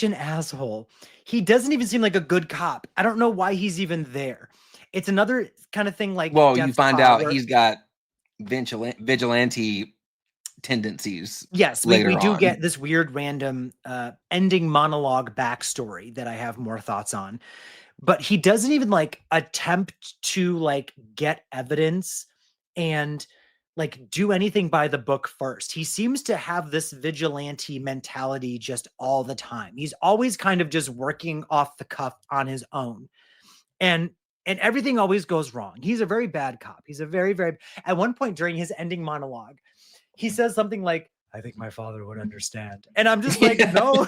an asshole. He doesn't even seem like a good cop. I don't know why he's even there. It's another kind of thing like, well, you find out he's got vigilante tendencies. Yes, we do get this weird random ending monologue backstory that I have more thoughts on. But he doesn't even like attempt to like get evidence and like do anything by the book first. He seems to have this vigilante mentality just all the time. He's always kind of just working off the cuff on his own. And everything always goes wrong. He's a very bad cop. He's a very, very, at one point during his ending monologue, he says something like, I think my father would understand. And I'm just like, no.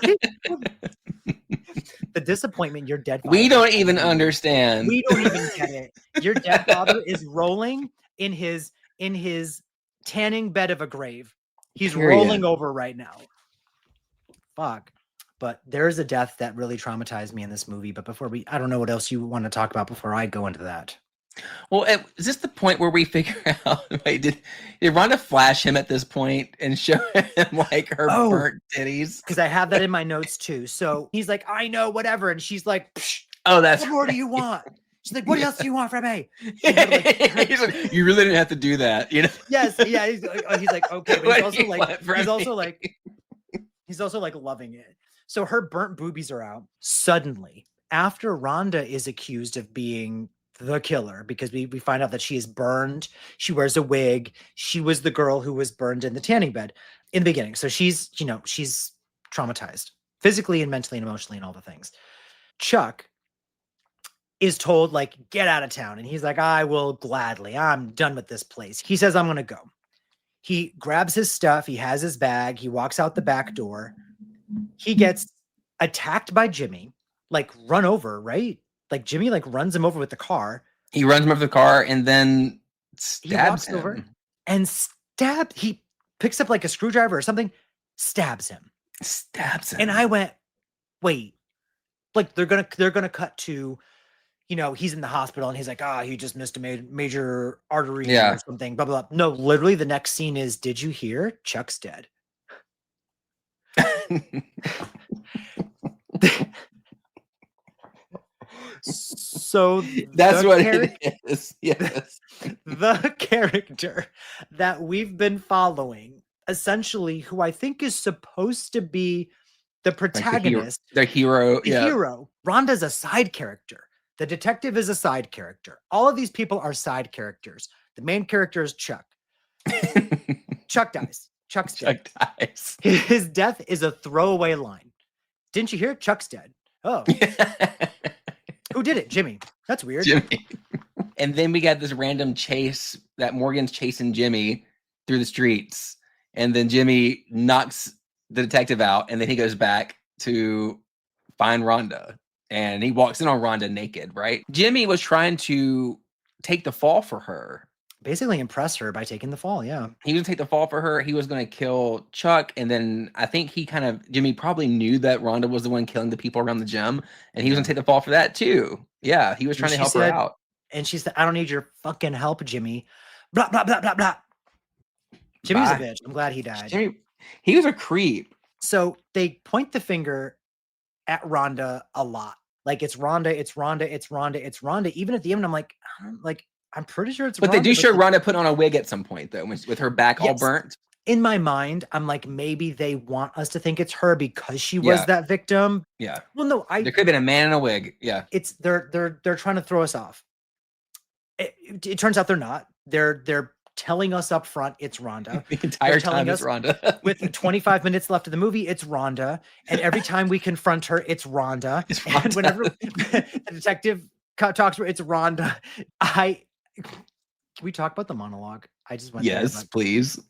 The disappointment, your dead father. We don't even understand. We don't even get it. Your dead father is rolling in his tanning bed of a grave. He's rolling over right now. Fuck. But there is a death that really traumatized me in this movie. But before I don't know what else you want to talk about before I go into that. Well, is this the point where we figure out, wait, did Rhonda flash him at this point and show him like her burnt titties? Because I have that in my notes too. So he's like, I know, whatever. And she's like, oh, that's what more do you want? She's like, what else do you want from me? He's like, you really didn't have to do that, you know? Yes, yeah. He's like, okay. But he's also like loving it. So her burnt boobies are out. Suddenly, after Rhonda is accused of being the killer, because we find out that she is burned. She wears a wig. She was the girl who was burned in the tanning bed in the beginning. So she's traumatized physically and mentally and emotionally and all the things. Chuck is told, like, get out of town. And he's like, I will gladly. I'm done with this place. He says, I'm going to go. He grabs his stuff. He has his bag. He walks out the back door. He gets attacked by Jimmy, like run over, right? Like Jimmy like runs him over with the car. He runs him over the car and then stabs him. Over and he picks up like a screwdriver or something, stabs him. And I went, wait, like they're gonna cut to, he's in the hospital and he's like, he just missed a major artery or something, blah, blah, blah. No, literally the next scene is, did you hear? Chuck's dead. So that's what it is. Yes. The character that we've been following, essentially, who I think is supposed to be the protagonist, the hero. Hero. Rhonda's a side character The detective is a side character. All of these people are side characters. The main character is Chuck. Chuck dies. Chuck's dead. Chuck dies. His death is a throwaway line. Didn't you hear? Chuck's dead. Oh. Who did it? Jimmy. That's weird. Jimmy. And then we got this random chase that Morgan's chasing Jimmy through the streets. And then Jimmy knocks the detective out. And then he goes back to find Rhonda. And he walks in on Rhonda naked, right? Jimmy was trying to take the fall for her. Basically impress her by taking the fall, yeah. He was going to take the fall for her. He was going to kill Chuck. And then I think Jimmy probably knew that Rhonda was the one killing the people around the gym. And he was going to take the fall for that too. Yeah, he was trying to help her out. And she said, I don't need your fucking help, Jimmy. Blah, blah, blah, blah, blah. Jimmy's a bitch. I'm glad he died. Jimmy, he was a creep. So they point the finger at Rhonda a lot. Like, it's Rhonda, it's Rhonda, it's Rhonda, it's Rhonda. Even at the end, I'm like, I'm pretty sure it's But Rhonda. They do show Rhonda put on a wig at some point, though, with her back all burnt. In my mind, I'm like, maybe they want us to think it's her because she was that victim. Yeah. Well, no, there could have been a man in a wig. Yeah. It's they're trying to throw us off. It turns out they're not. They're telling us up front it's Rhonda. The entire time it's Rhonda. With 25 minutes left of the movie, it's Rhonda. And every time we confront her, it's Rhonda. And whenever the detective talks to her, it's Rhonda. Can we talk about the monologue? I just went Yes, please.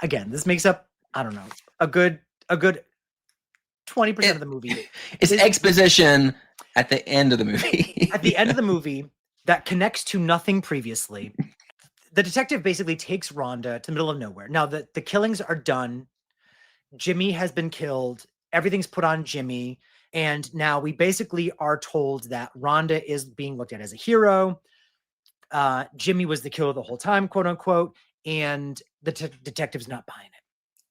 Again, this makes up, I don't know, a good 20% of the movie. It's exposition at the end of the movie. At the end of the movie that connects to nothing previously. The detective basically takes Rhonda to the middle of nowhere. Now, the killings are done. Jimmy has been killed. Everything's put on Jimmy. And now we basically are told that Rhonda is being looked at as a hero. Jimmy was the killer the whole time, quote unquote. And the detective's not buying it.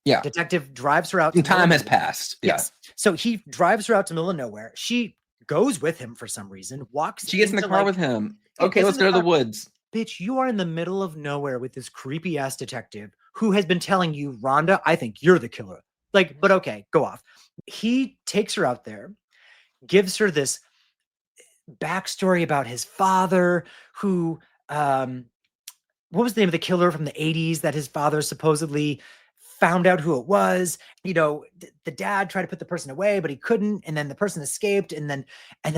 Yeah. Detective drives her out. Time has passed. Yes. So he drives her out to the middle of nowhere. She goes with him for some reason, She gets in the car with him. Okay, let's go to the woods. Bitch, you are in the middle of nowhere with this creepy ass detective who has been telling you, Rhonda, I think you're the killer. Like, but okay, go off. He takes her out there, gives her this backstory about his father, who, what was the name of the killer from the 80s that his father supposedly found out who it was. You know, the dad tried to put the person away, but he couldn't. And then the person escaped. And then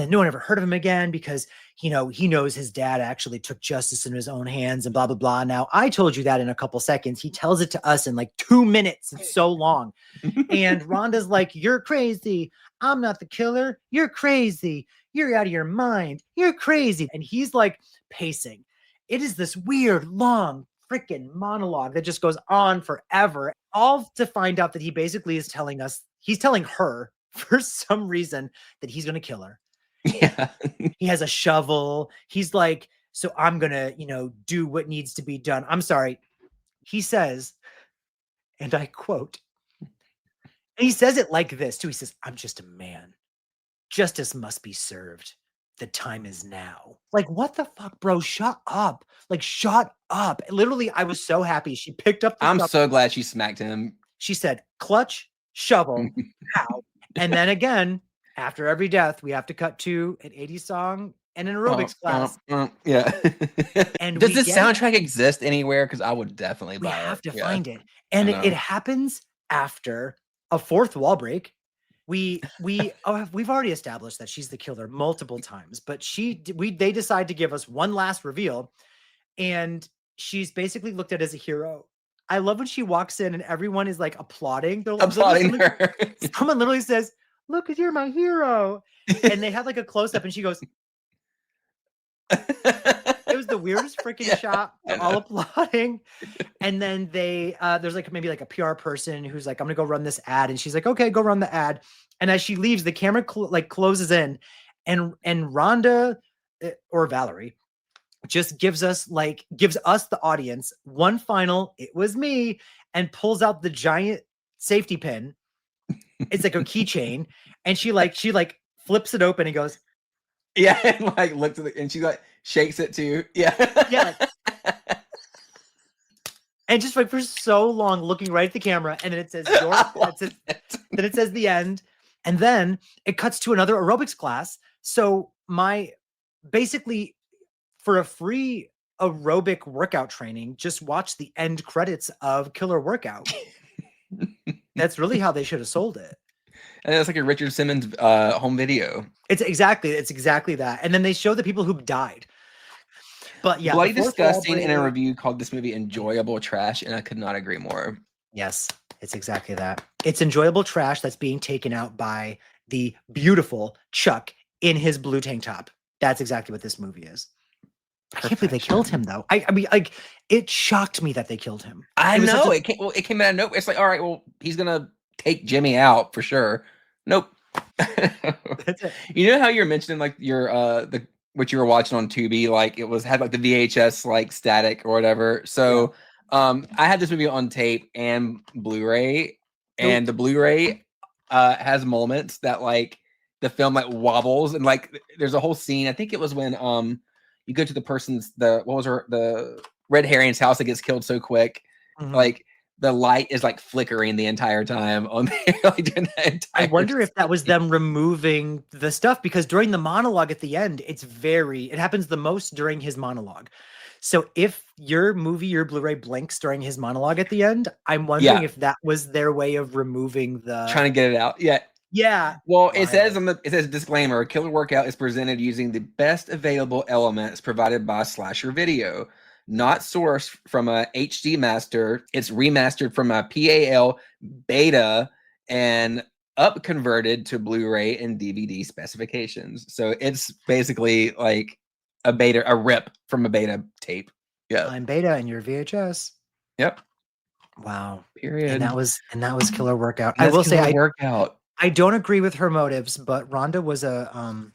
no one ever heard of him again because, you know, he knows his dad actually took justice in his own hands and blah, blah, blah. Now, I told you that in a couple seconds. He tells it to us in like 2 minutes. It's so long. And Rhonda's like, you're crazy. I'm not the killer. You're crazy. You're out of your mind. You're crazy. And he's like pacing. It is this weird, long, freaking monologue that just goes on forever, all to find out that he basically is telling us, he's telling her for some reason that he's going to kill her. Yeah. He has a shovel. He's like, so I'm going to, you know, do what needs to be done. I'm sorry. He says, and I quote, and he says it like this too. He says, I'm just a man. Justice must be served. The time is now. Like, what the fuck, bro? Shut up. Like, shut up. Literally, I was so happy. She picked up the I'm shovel. so glad she smacked him. She said, clutch, shovel, now. And then again, after every death, we have to cut to an 80s song and an aerobics class. Yeah. And does this soundtrack exist anywhere? Because I would definitely buy it. We have to find it. And it happens after a fourth wall break. We've already established that she's the killer multiple times, but they decide to give us one last reveal, and she's basically looked at as a hero. I love when she walks in and everyone is like applauding. They're applauding her. Someone literally says, "Look, you're my hero," and they have like a close up, and she goes. It was the weirdest freaking shot. They're all applauding. And then there's like maybe like a PR person who's like, I'm gonna go run this ad. And she's like, okay, go run the ad. And as she leaves, the camera closes in and Rhonda or Valerie just gives us the audience one final, it was me, and pulls out the giant safety pin. It's like a keychain. And she flips it open and goes, yeah, and like looks at it, and she like shakes it too. Yeah. Yeah. And just like for so long looking right at the camera, and then it says then it says the end, and then it cuts to another aerobics class. So my basically for a free aerobic workout training, just watch the end credits of Killer Workout. That's really how they should have sold it. And it's like a Richard Simmons home video. It's exactly that. And then they show the people who died. But yeah, the Bloody fourth wall Disgusting in a break. review called this movie enjoyable trash, and I could not agree more. Yes, it's exactly that. It's enjoyable trash that's being taken out by the beautiful Chuck in his blue tank top. That's exactly what this movie is. I can't believe they killed him, though. I mean, like, it shocked me that they killed him. I know A, it came out of nowhere. It's like, all right, well, he's gonna take Jimmy out for sure. Nope. That's it. You know how you're mentioning like your the what you were watching on Tubi, like it was had like the VHS like static or whatever. So I had this movie on tape and Blu-ray, and the Blu-ray has moments that like the film like wobbles, and like there's a whole scene. I think it was when you go to the person's the red herring's house that gets killed so quick, like the light is like flickering the entire time on there. Like during that entire I wonder if that was them removing the stuff, because during the monologue at the end, it happens the most during his monologue. So if your movie, your Blu-ray blinks during his monologue at the end, I'm wondering if that was their way of removing the trying to get it out. Yeah. Yeah. Well, it says disclaimer, Killer Workout is presented using the best available elements provided by Slasher Video, not sourced from a HD master. It's remastered from a PAL beta and up converted to Blu-ray and DVD specifications. So it's basically like a rip from a beta tape. Yeah. I'm beta and you're VHS. Yep. Wow. Period. And that was Killer Workout. I will say Workout. I don't agree with her motives, but Rhonda was a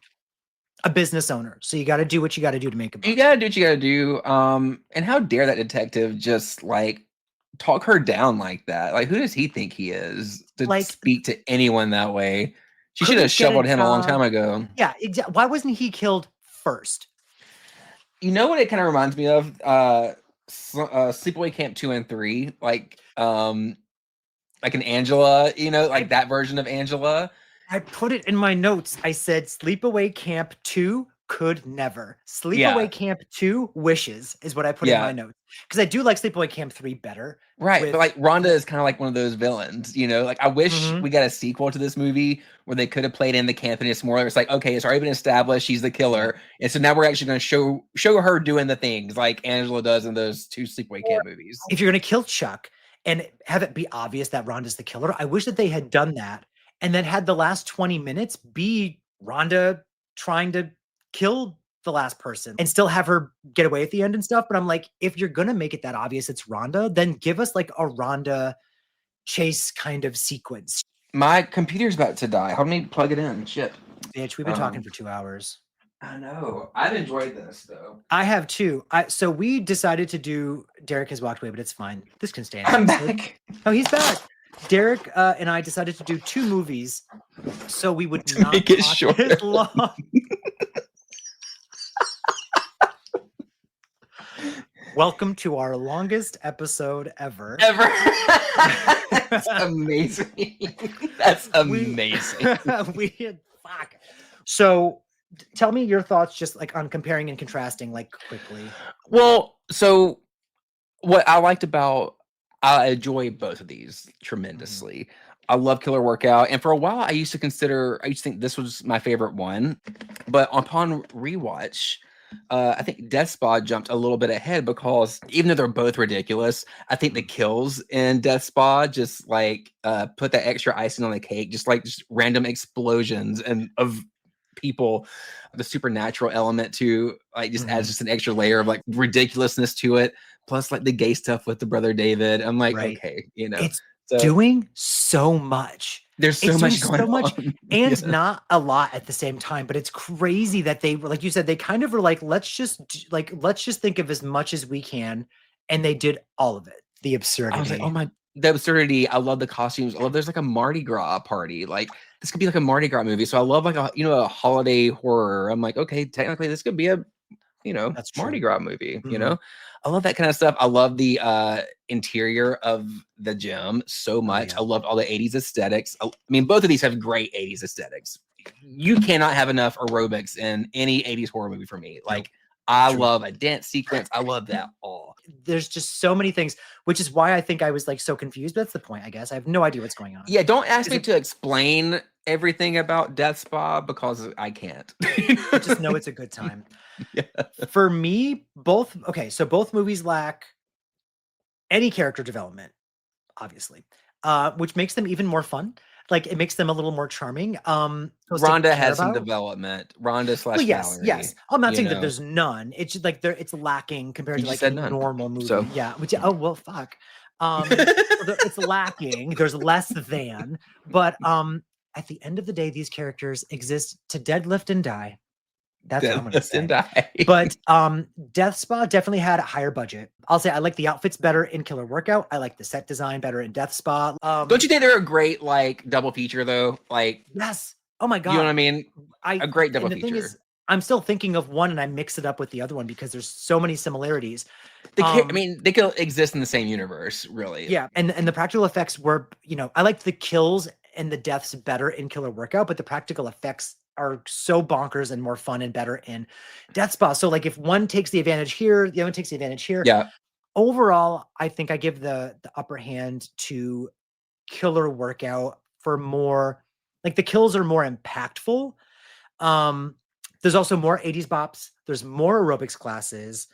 business owner. So you got to do what you got to do to make a buck. You got to do what you got to do. And how dare that detective just like talk her down like that? Like, who does he think he is to like, speak to anyone that way? She should have shoveled him a long time ago. Yeah, exactly. Why wasn't he killed first? You know what it kind of reminds me of? Sleepaway Camp 2 and 3. Like an Angela, you know, like that version of Angela. I put it in my notes. I said Sleepaway Camp 2 could never. Sleepaway Camp 2 wishes is what I put in my notes. Because I do like Sleepaway Camp 3 better. Right. But like Rhonda is kind of like one of those villains, you know? Like I wish we got a sequel to this movie where they could have played in the campiness more. It's like, okay, it's already been established she's the killer. And so now we're actually going to show her doing the things like Angela does in those 2 Sleepaway Camp movies. If you're going to kill Chuck and have it be obvious that Rhonda's the killer, I wish that they had done that and then had the last 20 minutes be Rhonda trying to kill the last person and still have her get away at the end and stuff. But I'm like, if you're going to make it that obvious it's Rhonda, then give us like a Rhonda chase kind of sequence. My computer's about to die. Help me plug it in. Shit. Bitch, we've been talking for 2 hours. I know. I've enjoyed this though. I have too. So we decided to do Derek has walked away, but it's fine. This can stand. I'm back. Oh, he's back. Derek and I decided to do 2 movies so we would not make it short as long. Welcome to our longest episode ever. That's amazing. That's amazing. Fuck. So tell me your thoughts just like on comparing and contrasting like quickly. Well, so what I liked about I enjoy both of these tremendously. I love Killer Workout, and for a while I used to think this was my favorite one, but upon rewatch, I think Death Spa jumped a little bit ahead because even though they're both ridiculous, I think the kills in Death Spa just like put that extra icing on the cake, just random explosions and of people, the supernatural element to like just adds just an extra layer of like ridiculousness to it. Plus like the gay stuff with the brother David. I'm like, okay, you know, it's doing so much. There's so much going on. And not a lot at the same time, but it's crazy that they were, like you said, they kind of were like, let's just think of as much as we can. And they did all of it. The absurdity. I was like, the absurdity. I love the costumes. I love there's like a Mardi Gras party. Like this could be like a Mardi Gras movie. So I love like a holiday horror. I'm like, okay, technically this could be a that's Mardi Gras movie, you know? I love that kind of stuff. I love the interior of the gym so much. I loved all the 80s aesthetics. I mean, both of these have great 80s aesthetics. you cannot have enough aerobics in any 80s horror movie for me. Nope. Like, I True. love a dance sequence. I love that all. There's just so many things, which is why I think I was like so confused. That's the point, I guess. I have no idea what's going on. Yeah, don't ask Is me it to explain everything about Death Spa because I can't. just know it's a good time. Yeah. For me, so both movies lack any character development, obviously, which makes them even more fun. Like, it makes them a little more charming, to Rhonda care has some about. development. Rhonda Well, slash yes, Valerie, yes. I'm not you saying that know. there's none. It's just like it's lacking compared You to just like said any none. normal movie. So Yeah, which oh well, fuck. It's lacking. There's less than, but at the end of the day, these characters exist to deadlift and die. That's what I'm then gonna lift and say. die. But Death Spa definitely had a higher budget. I'll say I like the outfits better in Killer Workout. I like the set design better in Death Spa. Don't you think they're a great like double feature though? Like, Yes. Oh my you know what god. I mean? I A great double and the thing is, feature. I'm still thinking of one and I mix it up with the other one because there's so many similarities. I mean, they could exist in the same universe, really. Yeah, and the practical effects were, I liked the kills and the deaths better in Killer Workout, but the practical effects are so bonkers and more fun and better in Death Spa. So like if one takes the advantage here, the other one takes the advantage here. Yeah. Overall, I think I give the upper hand to Killer Workout for more, like, the kills are more impactful. Um, there's also more 80s bops. There's more aerobics classes.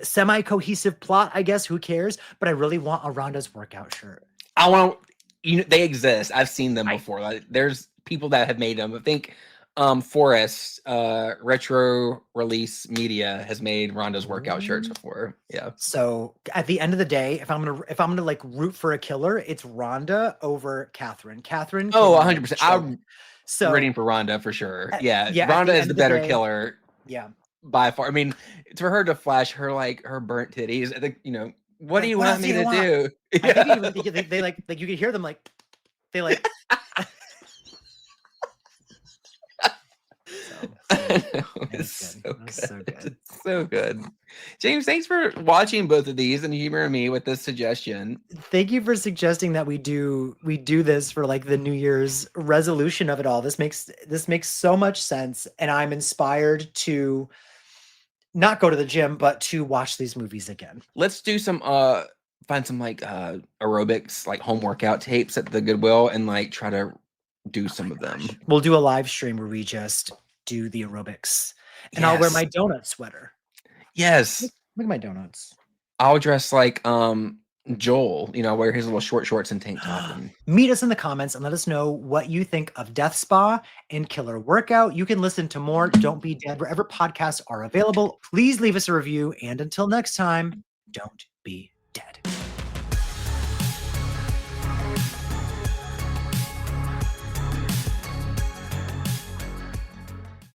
Semi-cohesive plot, I guess. Who cares? But I really want a Rhonda's workout shirt. I want they exist. I've seen them I before. Like, there's people that have made them. I think Forrest Retro Release Media has made Rhonda's workout shirts before. Yeah. So at the end of the day, if I'm gonna like root for a killer, it's Rhonda over Catherine. Catherine Oh, can like 100%. choke. I'm So rooting for Rhonda for sure. Yeah. yeah, at Rhonda the is end the of the better day, killer yeah. by far. I mean, it's for her to flash her like her burnt titties. I think, what do Like, you what want else do me you to want? do? I think Yeah. they like you could hear them like they like I know, it was it's good. so It was good. so good. It's so good. James, thanks for watching both of these and humoring me with this suggestion. Thank you for suggesting that we do this for like the New Year's resolution of it all. This makes so much sense, and I'm inspired to not go to the gym, but to watch these movies again. Let's do some find some like aerobics, like home workout tapes at the Goodwill and like try to do Oh my some of them. gosh. We'll do a live stream where we just do the aerobics, and I'll wear Yes. my donut sweater. Yes. Look at my donuts. I'll dress like Joel, wear his little short shorts and tank top and Meet us in the comments and let us know what you think of Death Spa and Killer Workout. You can listen to more Don't Be Dead wherever podcasts are available. Please leave us a review. And until next time, don't be